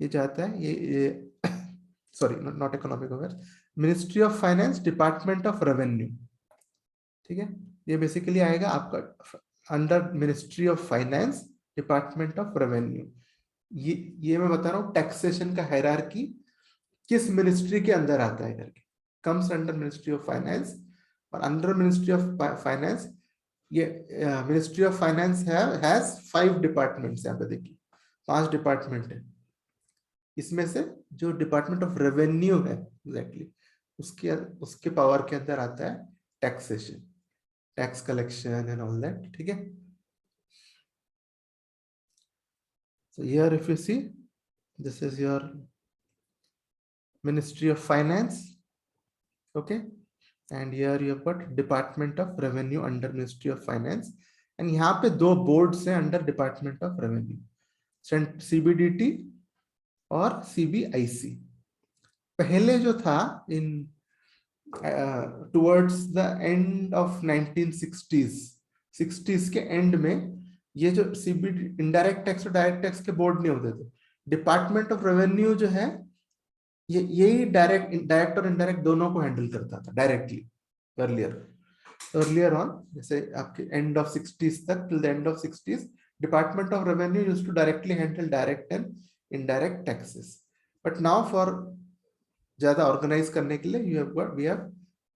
ये जाता है ये sorry, not economic affairs, ministry of finance, department of revenue. ठीक है, ये बेसिकली आएगा आपका under ministry of finance, department of revenue. ये मैं बता रहा हूँ टैक्सेशन का हायरार्की किस मिनिस्ट्री के अंदर आता है करके. Comes under ministry of finance, और अंडर मिनिस्ट्री ऑफ फाइनेंस ये ministry of finance has 5 departments. यहाँ पे देखिए 5 डिपार्टमेंट है. इसमें से जो डिपार्टमेंट ऑफ रेवेन्यू है एग्जैक्टली उसके पावर के अंदर आता है taxation, tax collection and all that. ठीक है, so here if you see, this is your ministry of finance. Okay, and here you have got department of revenue under ministry of finance, and यहाँ पे 2 boards हैं under department of revenue, CBDT और CBIC. पहले जो था in towards the end of 1960s, 60s के and में ये जो सीबीडी इनडायरेक्ट टैक्स और डायरेक्ट टैक्स के बोर्ड नहीं होते थे. डिपार्टमेंट ऑफ रेवेन्यू जो है यही डायरेक्ट और इनडायरेक्ट दोनों को हैंडल करता था डायरेक्टली. अर्लियर ऑन, जैसे आपके एंड ऑफ 60s तक, till the end of 60s, department of revenue used to directly handle direct and indirect taxes. But now for ज्यादा ऑर्गेनाइज करने के लिए we have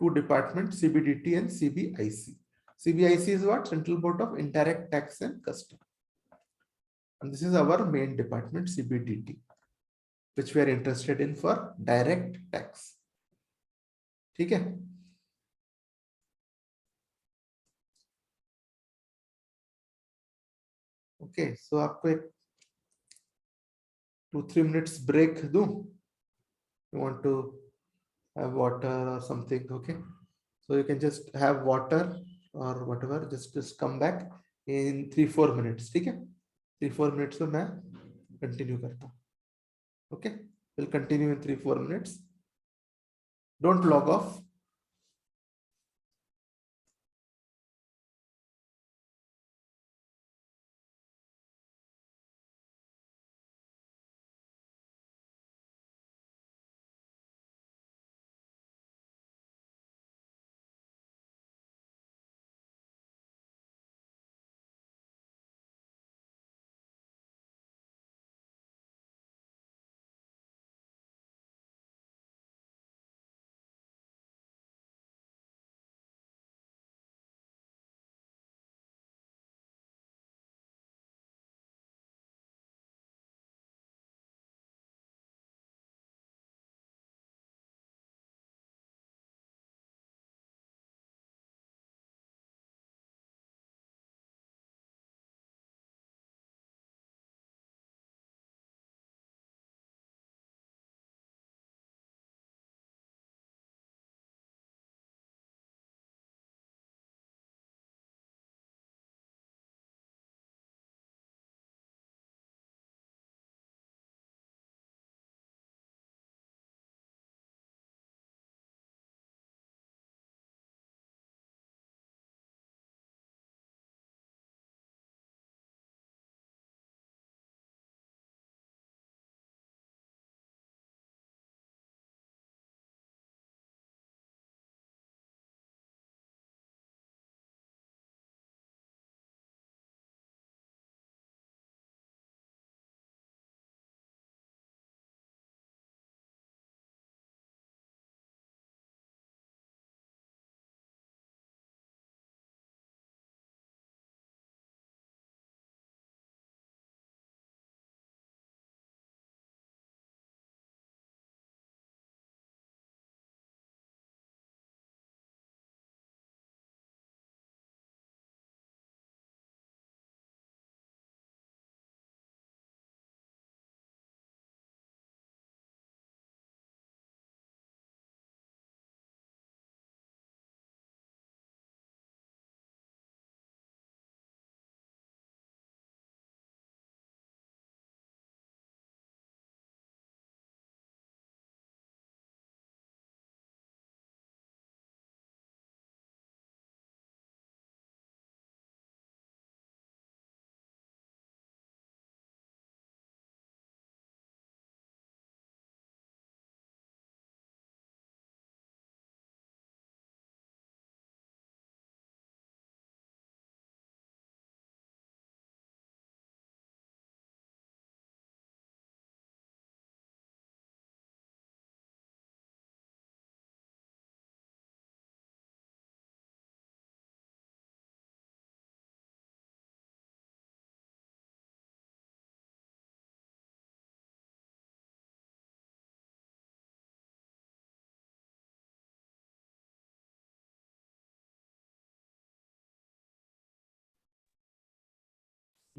2 departments, CBDT and CBIC. CBIC is what? Central Board of Indirect Tax and Custom. And this is our main department, CBDT. which we are interested in for direct tax. ठीक है? Okay, so आपको एक 2-3 minutes break दूं? You want to have water or something? Okay, so you can just have water or whatever. Just come back in 3-4 minutes. ठीक है? 3-4 minutes में मैं continue करता हूँ. Okay, we'll continue in 3-4 minutes. Don't log off.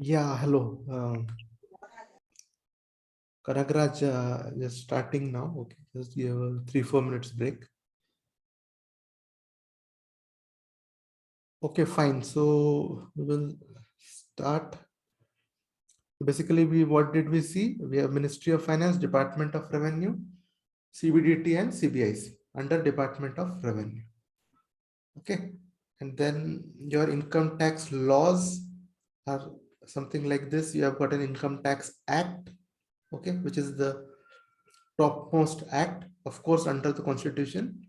Yeah, hello. Kanagraj, just starting now. Okay, just give a 3-4 minutes break. Okay, fine. So we will start. Basically, what did we see? We have Ministry of Finance, Department of Revenue, CBDT, and CBIC under Department of Revenue. Okay, and then your income tax laws are something like this. You have got an Income Tax Act, okay, which is the topmost act, of course, under the Constitution,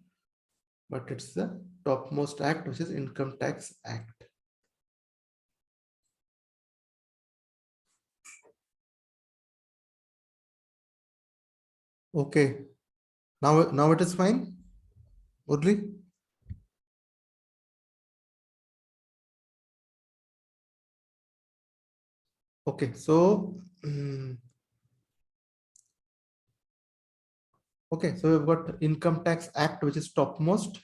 but it's the topmost act, which is Income Tax Act. Okay, now it is fine, Urli? Okay, so Okay, so we've got Income Tax Act, which is topmost,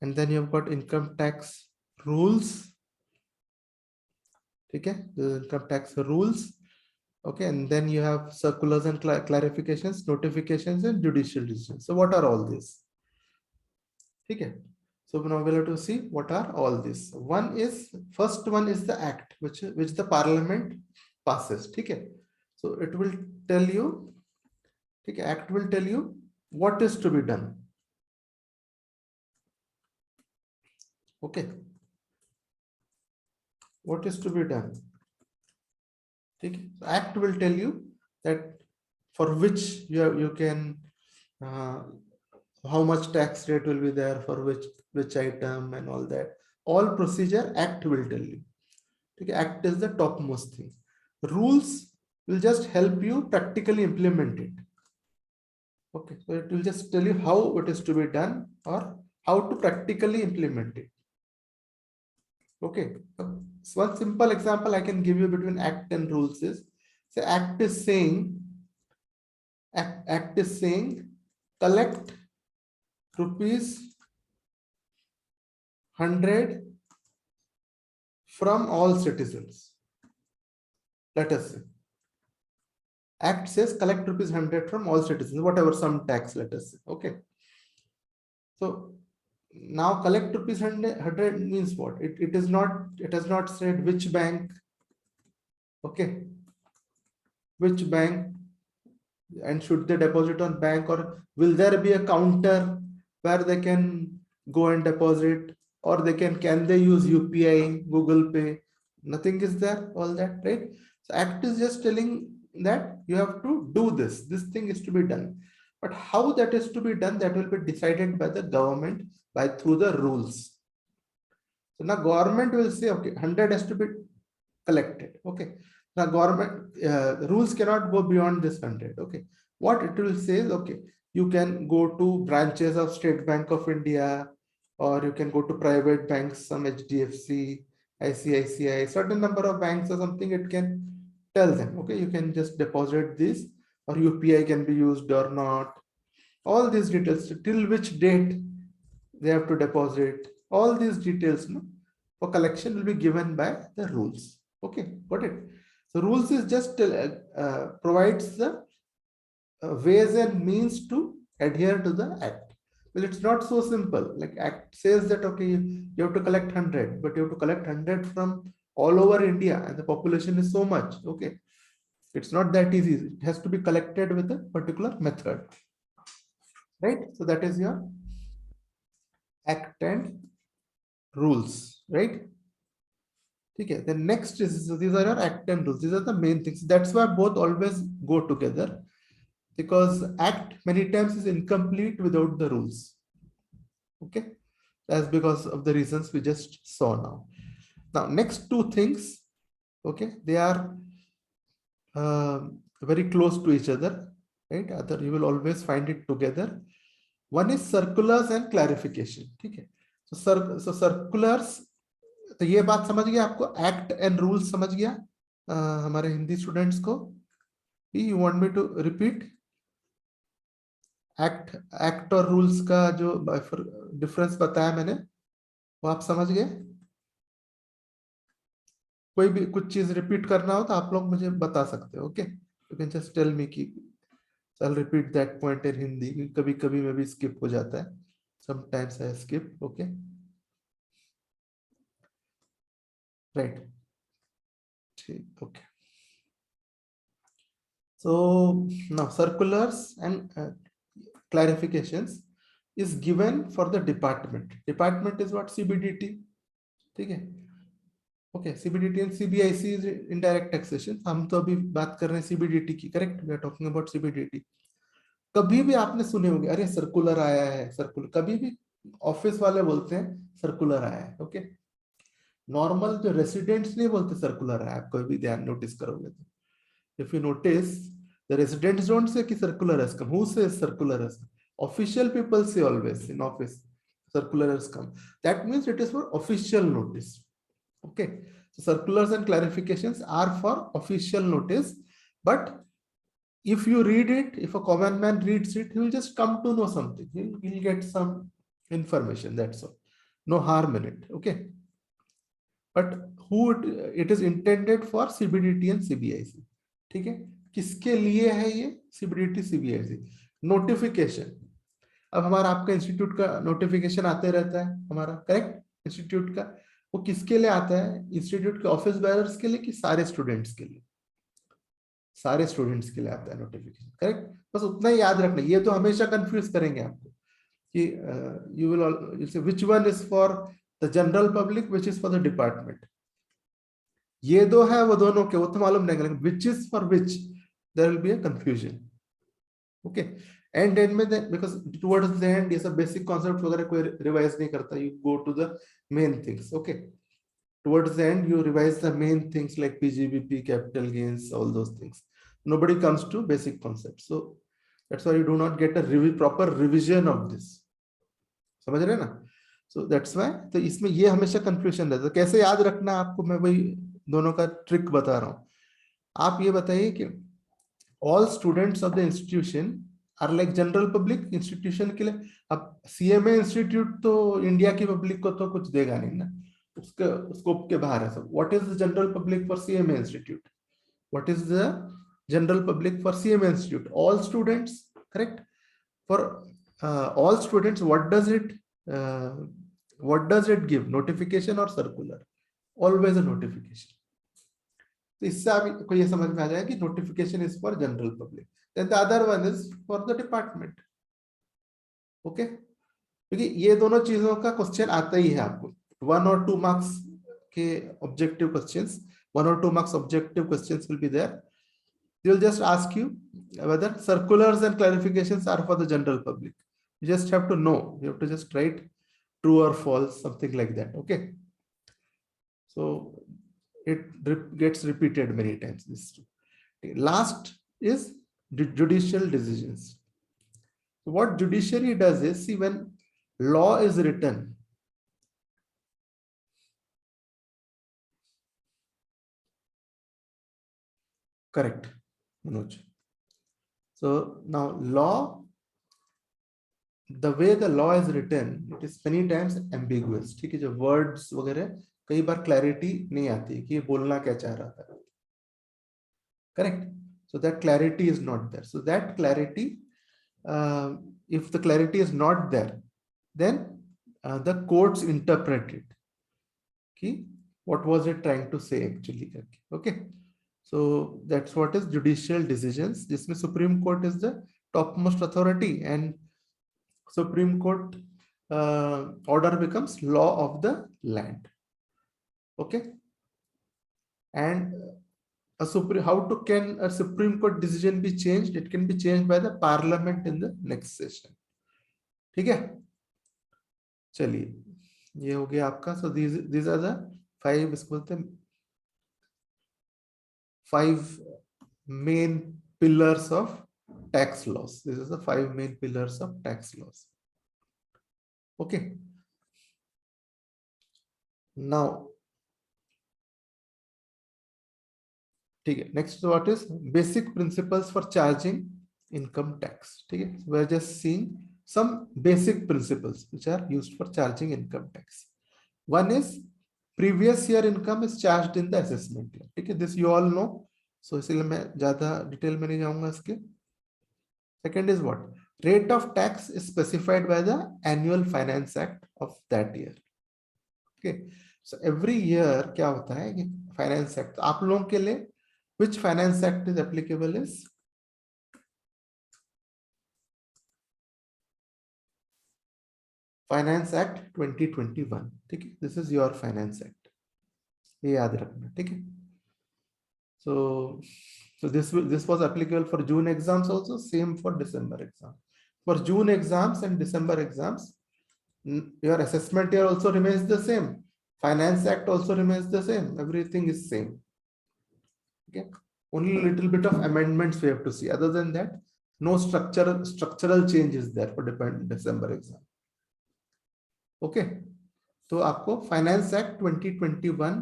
and then you've got income tax rules. Okay, the income tax rules. Okay, and then you have circulars and clarifications, notifications, and judicial decisions. So what are all these? Okay, so now we'll have to see what are all these. First one is the act which the parliament passes. Okay, so it will tell you, okay, act will tell you what is to be done. Okay, what is to be done. Okay, so act will tell you that for which you can how much tax rate will be there for which item and all that. All procedure act will tell you. Okay, act is the topmost thing. Rules will just help you practically implement it. Okay, so it will just tell you how it is to be done or how to practically implement it. Okay, so one simple example I can give you between act and rules is, say act is saying collect rupees 100 from all citizens. Let us say act says collect rupees 100 from all citizens, whatever some tax, let us say. Okay, so now collect rupees 100 means what? It has not said which bank. Okay, which bank, and should they deposit on bank, or will there be a counter where they can go and deposit, or can they use UPI, Google Pay? Nothing is there, all that, right? So act is just telling that you have to do this thing is to be done, but how that is to be done, that will be decided by the government through the rules. So now government will say, okay, 100 has to be collected. Okay, now government rules cannot go beyond this 100. Okay, what it will say is, okay, you can go to branches of State Bank of India, or you can go to private banks, some HDFC, ICICI, certain number of banks or something. It can tell them, okay, you can just deposit this, or UPI can be used or not. All these details, till which date they have to deposit, all these details, no, for collection will be given by the rules. Okay, got it? So rules is just provides the ways and means to adhere to the act. Well, it's not so simple. Like act says that, okay, you have to collect 100, but you have to collect 100 from all over India, and the population is so much. Okay, it's not that easy. It has to be collected with a particular method, right? So that is your act and rules, right? Okay, the next is, so these are your act and rules. These are the main things. That's why both always go together, because act many times is incomplete without the rules. Okay, that's because of the reasons we just saw now. Now, next two things, okay, they are very close to each other, right? Other, you will always find it together. One is circulars and clarification. Okay, so circulars, तो ये बात समझ गया आपको, act and rules समझ गया हमारे Hindi students को? You want me to repeat? Act और रूल्स का जो डिफरेंस बताया मैंने, वो आप समझ गए? कोई भी कुछ चीज रिपीट करना हो तो आप लोग मुझे बता सकते हो. Okay, you can just tell me कि I repeat that point in Hindi. कभी कभी में भी स्किप हो जाता है, sometimes I skip. Okay, right, ठीक. Okay, so now circulars and clarifications is given for the department. Department is what? CBDT. ठीक है? Okay, CBDT and CBIC is indirect taxation. हम तो अभी बात कर रहे हैं CBDT की, correct? We are talking about CBDT. कभी भी आपने सुने होंगे, अरे सर्कुलर आया है, सर्कुलर. कभी भी ऑफिस वाले बोलते हैं सर्कुलर आया है. ओके, नॉर्मल जो रेसिडेंट्स नहीं बोलते सर्कुलर आया है. आप कभी ध्यान नोटिस करोगे तो, if you notice, the residents don't say कि circular has come. Who says circular has come? Official people say always in office, circular has come. That means it is for official notice. Okay, so circulars and clarifications are for official notice, but if you read it, if a common man reads it, he will just come to know something. He'll get some information. That's all. No harm in it. Okay. But who it is intended for CBDT and CBIC. ठीक है, किसके लिए है ये CBDT CBIC? Notification, अब हमारा आपका institute का नोटिफिकेशन आते रहता है हमारा, करेक्ट? इंस्टीट्यूट का वो किसके लिए आता है? इंस्टीट्यूट के ऑफिस बेयरर्स के लिए कि सारे स्टूडेंट्स के लिए? सारे स्टूडेंट्स के लिए आता है नोटिफिकेशन, करेक्ट? बस उतना ही याद रखना, ये तो हमेशा कंफ्यूज करेंगे आपको कि you will say which one is for the general public, which is for the department. ये दो है वो दोनों के, वो तो मालूम नहीं, लेकिन which is for which there will be a confusion. Okay, end में बिकॉज टुवर्ड्स द एंड ये सब बेसिक कॉन्सेप्ट वगैरह कोई रिवाइज नहीं करता, you go to the main things. Okay, towards the end you revise the main things like PGBP, capital gains, all those things. Nobody comes to basic concepts, so that's why you do not get a proper revision of this. समझ रहे ना? So that's why तो इसमें ये हमेशा confusion रहता है। कैसे याद रखना आपको, मैं वही दोनों का ट्रिक बता रहा हूँ। आप ये बताइए कि all students of the institution are like general public institution के लिए। अब CMA इंस्टीट्यूट तो इंडिया की पब्लिक को तो कुछ देगा नहीं ना, उसके स्कोप के बाहर है सब। What is the general public for CMA institute? What is the general public for CMA institute? All students, correct? For all students what does it give? Notification और सर्कुलर, ऑलवेज अ नोटिफिकेशन। तो इससे आपको ये समझ में आ जाएगा कि notification is for general public, then the other one is for the department. Okay, क्योंकि ये दोनों चीजों का क्वेश्चन आता ही है आपको, 1 or 2 marks के objective questions, 1 or 2 marks objective questions will be there. They will just ask you whether circulars and clarifications are for the general public. You just have to know, you have to just write true or false, something like that. Okay, so it gets repeated many times, this too. Okay. Last is judicial decisions. So what judiciary does is, see, when law is written, correct, Manoj? So now law, the way the law is written, it is many times ambiguous. ठीक है, जो words वगैरह कई बार clarity नहीं आती कि ये बोलना क्या चाह रहा था, correct? So that clarity is not there. So that clarity, if the clarity is not there, then the courts interpret it. कि what was it trying to say actually? Okay. So that's what is judicial decisions. जिसमें Supreme Court is the topmost authority, and Supreme Court order becomes law of the land. Okay, and can a Supreme Court decision be changed? It can be changed by the Parliament in the next session. ठीक है, चलिए ये हो गया आपका। So these are the 5, इसको बोलते हैं 5 main pillars of tax laws. This is the 5 main pillars of tax laws. Okay, now ठीक है, next what is basic principles for charging income tax? ठीक है, we are just seeing some basic principles which are used for charging income tax. One is previous year income is charged in the assessment year. ठीक है, this you all know, so इसलिए मैं ज्यादा detail में नहीं जाऊंगा इसके। Second is what? Rate of tax is specified by the annual finance act of that year. Okay, so every year क्या होता है कि finance act आप लोगों के लिए which finance act is applicable is Finance Act 2021. ठीक है, this is your Finance Act, ये याद रखना। ठीक है, so this was applicable for June exams also, same for December exam. For June exams and December exams, your assessment year also remains the same, Finance Act also remains the same, everything is same. Okay, only a little bit of amendments we have to see. Other than that, no structural changes there for December exam. Okay, तो आपको finance act 2021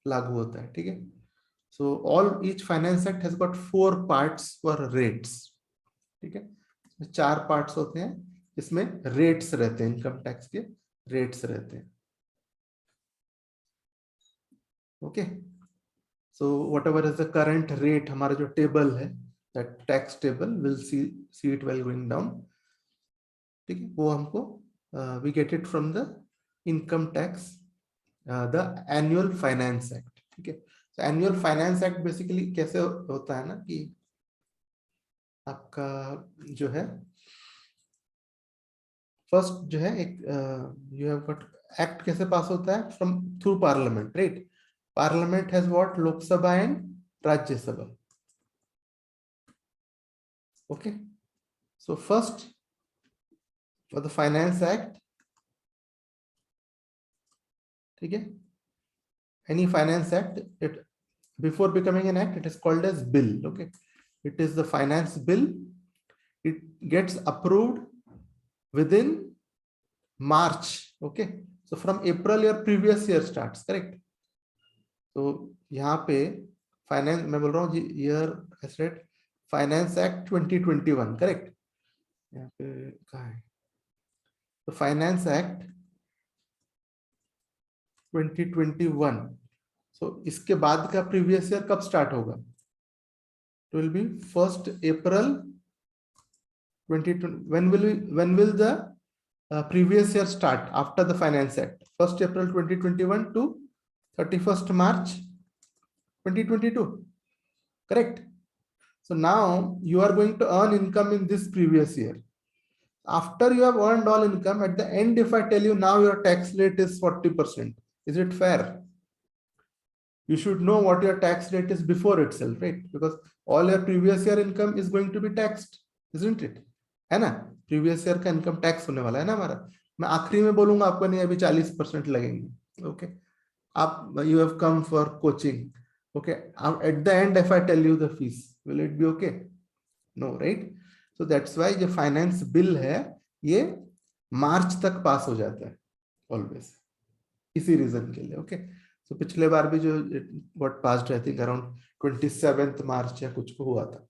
लागू होता है। ठीक है, So each finance act has got 4 parts for rates. ठीक है, 4 parts होते हैं, इसमें rates रहते हैं, इनकम टैक्स के rates रहते हैं. Okay, so whatever is the current rate, हमारा जो table है, that tax table, will see it while going down. ठीक है, वो हमको we get it from the income tax, the annual finance act. ठीक है, so annual finance act basically कैसे होता है ना कि आपका जो है फर्स्ट जो है एक यू हैव गॉट एक्ट कैसे पास होता है from through parliament, right? Parliament has what, Lok Sabha and Rajya Sabha. Okay, so first for the finance act, ठीक है, any finance act, it before becoming an act, it is called as bill. Okay, it is the finance bill. It gets approved within March. Okay, so from April your previous year starts, correct? तो यहाँ पे finance, मैं बोल रहा हूँ जी, year asset finance act 2021, correct? यहाँ पे कहाँ है? तो फाइनेंस एक्ट 2021, सो इसके बाद का प्रीवियस ईयर कब स्टार्ट होगा? It will be 1st April 2020. When will the previous year start after the finance act? 1st April 2021 to 31st March 2022, correct? So now you are going to earn income in this previous year. After you have earned all income, at the end, if I tell you now your tax rate is 40%, is it fair? You should know what your tax rate is before itself, right? Because all your previous year income is going to be taxed, isn't it? है ना? Previous year का income tax होने वाला है ना हमारा. मैं आखिरी में बोलूंगा आपको, नहीं अभी 40% लगेंगे. Okay, आप you have come for coaching. Okay, at the end if I tell you the fees, will it be okay? No, right? So that's why जो finance bill है ये मार्च तक पास हो जाता है always, इसी रीजन के लिए. ओके, तो पिछले बार भी जो what passed, I think around 27th March या कुछ को हुआ था.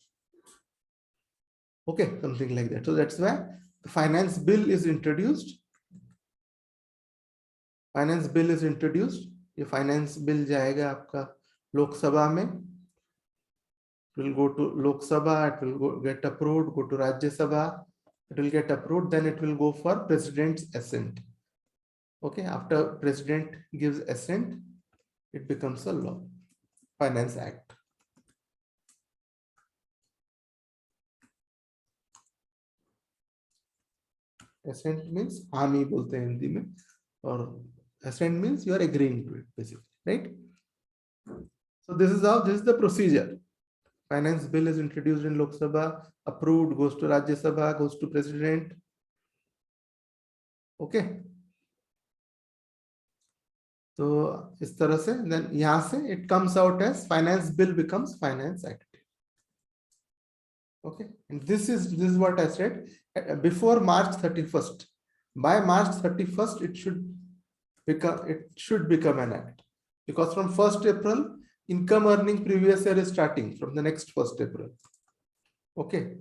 Okay, something like that. So that's why the finance bill is introduced. Finance bill is introduced. ये finance bill जाएगा आपका लोकसभा में. It will go to Lok Sabha, it will get approved, go to Rajya Sabha, it will get approved, then it will go for President's assent. Okay, after President gives assent, it becomes a law. Finance Act. Assent means हामी बोलते हैं हिंदी में, और assent means you are agreeing to it, basically, right? So this is how, this is the procedure. Finance bill is introduced in Lok Sabha, approved, goes to Rajya Sabha, goes to President. Okay, तो इस तरह से then यहाँ से it comes out as finance bill becomes finance act. Okay, and this is what I said, before March 31st. By March 31st it should become an act, because from 1st April income earning previous year is starting from the next 1st April. Okay,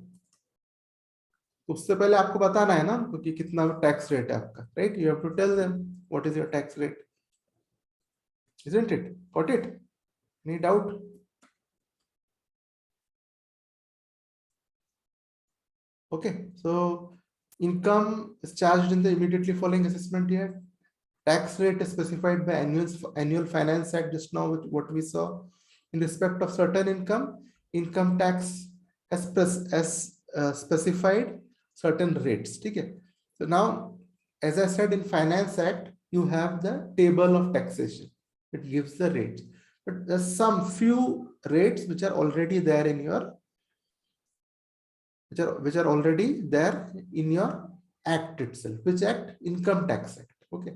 उससे पहले आपको बताना है ना कि कितना tax rate है आपका, right? You have to tell them what is your tax rate, isn't it? Got it? Any doubt? Okay, so income is charged in the immediately following assessment year. Tax rate is specified by annual finance act, just now with what we saw. In respect of certain income tax has specified certain rates. Okay, so now, as I said, in finance act you have the table of taxation, it gives the rates, but there's some few rates which are already there in your which are already there in your act itself. Which act? Income tax act. Okay,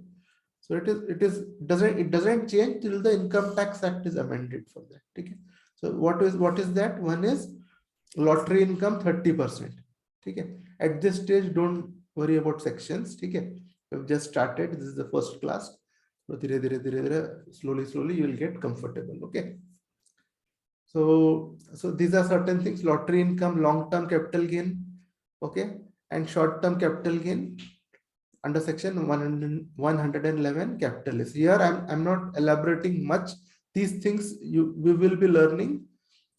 so it doesn't change till the income tax act is amended for that. Okay, so what is that? One is lottery income 30%. Okay, at this stage don't worry about sections. Okay, we've just started, this is the first class, so slowly you will get comfortable. Okay, So these are certain things: lottery income, long-term capital gain, okay, and short-term capital gain under section 111 capital is. Here I'm not elaborating much. These things we will be learning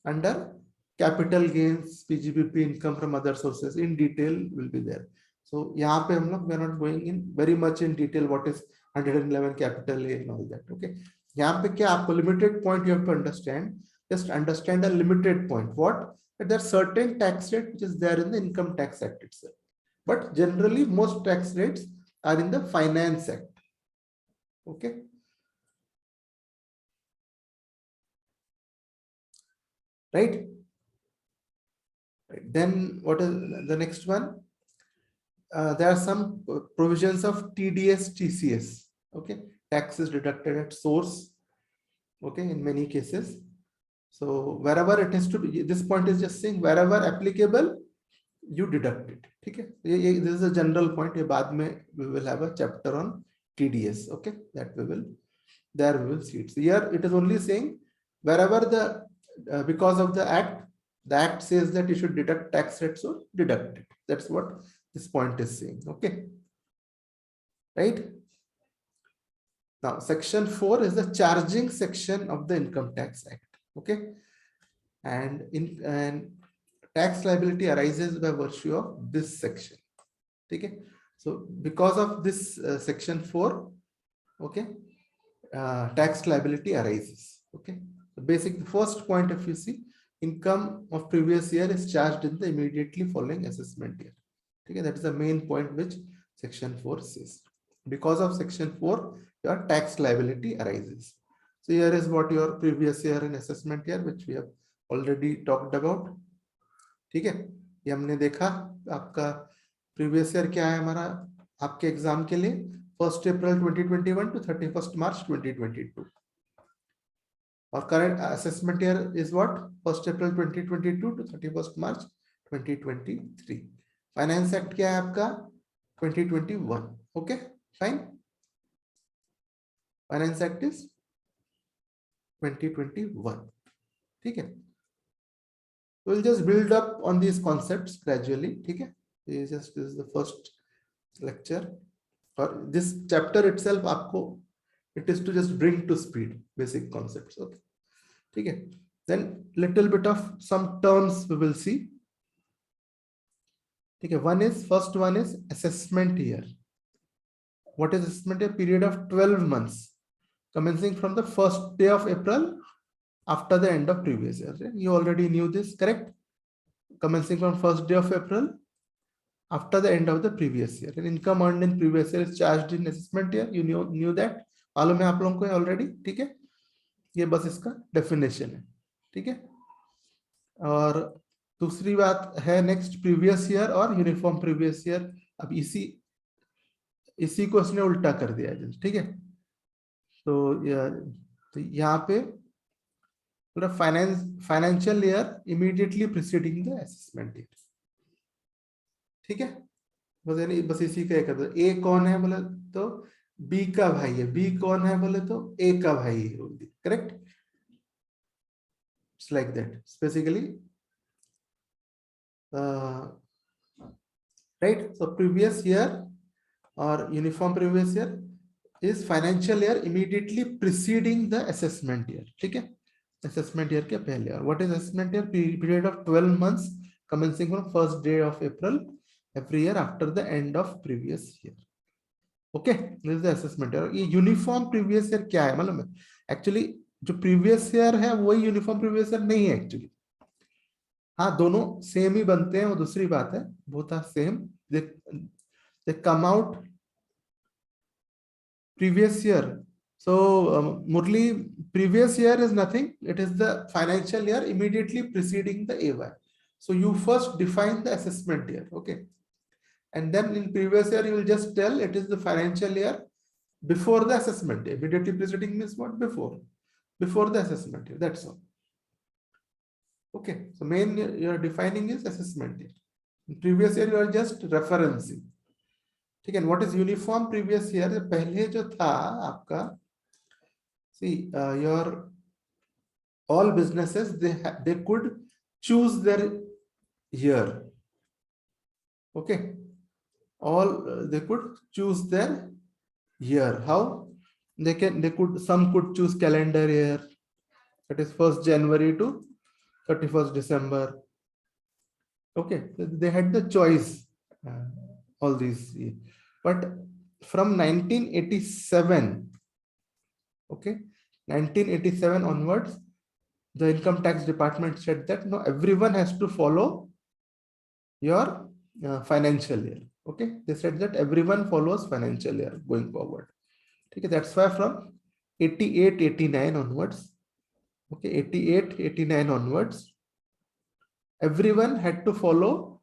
under capital gains, PGBP, income from other sources in detail will be there. So यहाँ पे हम लोग we are not going in very much in detail what is 111 capital gain and all that. Okay, यहाँ पे क्या आपको limited point you have to understand. Just understand a limited point. What? That there are certain tax rate which is there in the Income Tax Act itself. But generally, most tax rates are in the Finance Act. Okay. Right. Then what is the next one? There are some provisions of TDS TCS. Okay. Tax is deducted at source. Okay. In many cases. So wherever it has to be, this point is just saying wherever applicable, you deduct it. Okay. This is a general point. We will have a chapter on TDS. Okay. That we will see it. So here it is only saying wherever because of the act says that you should deduct tax rate, so deduct it. That's what this point is saying. Okay. Right. Now, section 4 is the charging section of the Income Tax Act. Okay. And tax liability arises by virtue of this section. Okay. So because of this section 4, okay, tax liability arises. Okay. The first point, if you see, income of previous year is charged in the immediately following assessment year. Okay, that is the main point which section 4 says. Because of section 4, your tax liability arises. So here is what your previous year and assessment year, which we have already talked about. ठीक है, ये हमने देखा. आपका previous year क्या है हमारा आपके एग्जाम के लिए 1st April 2021 to 31st March 2022. Our current assessment year is what? 1st April 2022 to 31st March 2023. Finance Act क्या है आपका? 2021. Okay, fine. Finance Act is 2021. ठीक है. We'll just build up on these concepts gradually. ठीक है. This is the first lecture. Or this chapter itself आपको it is to just bring to speed basic concepts. Okay. Okay. Then little bit of some terms we will see. Okay. First one is assessment year. What is assessment year? Period of 12 months commencing from the first day of April after the end of previous year. You already knew this, correct? Commencing from first day of April after the end of the previous year. And income earned in previous year is charged in assessment year. You knew that. मालूम है आप लोगों को already. ठीक है, ये बस इसका डेफिनेशन है. ठीक है. और दूसरी बात है नेक्स्ट प्रीवियस ईयर और यूनिफॉर्म प्रीवियस ईयर. अब इसी को इसने उल्टा कर दिया है. ठीक है. तो यहाँ पे पूरा financial year immediately preceding the assessment year. ठीक है. बस इसी का कर दो. ए कौन है बोले तो बी का भाई है. बी कौन है बोले तो ए का भाई है. Correct. It's like that basically. Right. So previous year और uniform previous year is financial year immediately preceding the assessment year. ठीक है. असेसमेंट ईयर के पहले. और what is assessment year? Period of 12 months commencing from first day of April every year after the end of previous year. Okay, this is the assessment year. ये uniform previous year क्या है मालूम है? Actually जो previous year है वही uniform previous year नहीं है एक्चुअली. हाँ, दोनों सेम ही बनते हैं, वो दूसरी बात है. Both are same. They come out previous year. So Murli, previous year is nothing. It is the financial year immediately preceding the AY. So you first define the assessment year. Okay. And then in previous year, you will just tell it is the financial year before the assessment year. Immediately preceding means what? Before the assessment year. That's all. Okay. So main you are defining is assessment year. In previous year, you are just referencing. ठीक है. And what is uniform previous year? पहले जो था आपका, see your all businesses, they could choose their year. Okay, all they could choose their year. How? They could, some could choose calendar year, that is 1st January to 31st December. Okay, they had the choice, all these. But from 1987, okay, 1987 onwards, the income tax department said that no, everyone has to follow your financial year. Okay, they said that everyone follows financial year going forward. Okay, that's why from 88, 89 onwards, okay, 88, 89 onwards, everyone had to follow,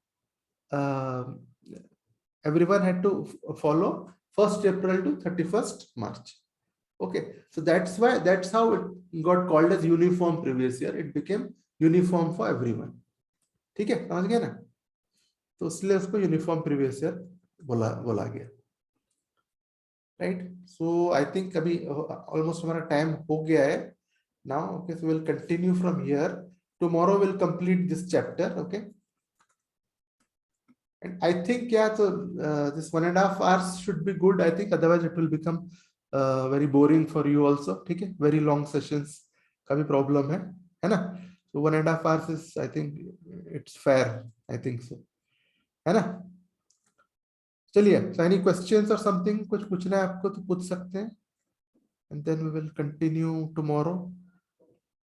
everyone had to follow 1st April to 31st March. Okay, so that's why, that's how it got called as uniform previous year. It became uniform for everyone. ठीक है, समझ गए ना? तो इसलिए उसको uniform previous year बोला गया, राइट? सो आई थिंक अभी ऑलमोस्ट हमारा टाइम हो गया है now. Okay, so will continue from here. Tomorrow will complete this chapter. Okay, and I think, yeah, so this 1.5 hours should be good. I think otherwise it will become very boring for you also. ठीक है, very long sessions का भी problem है ना? So 1.5 hours is, I think it's fair. I think so, है ना? चलिए, so any questions or something, कुछ पूछना है आपको तो पूछ सकते हैं. And then we will continue tomorrow,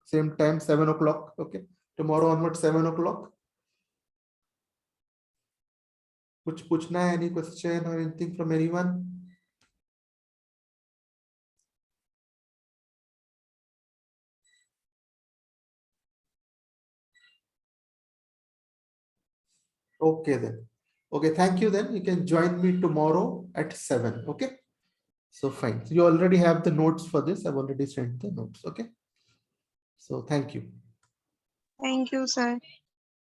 same time, 7 o'clock. Okay, tomorrow onward 7 o'clock. कुछ पूछना है? Any question or anything from anyone? Okay then. Okay, thank you then. You can join me tomorrow at 7. Okay, so fine. So you already have the notes for this. I've already sent the notes. Okay, so thank you. Thank you, sir.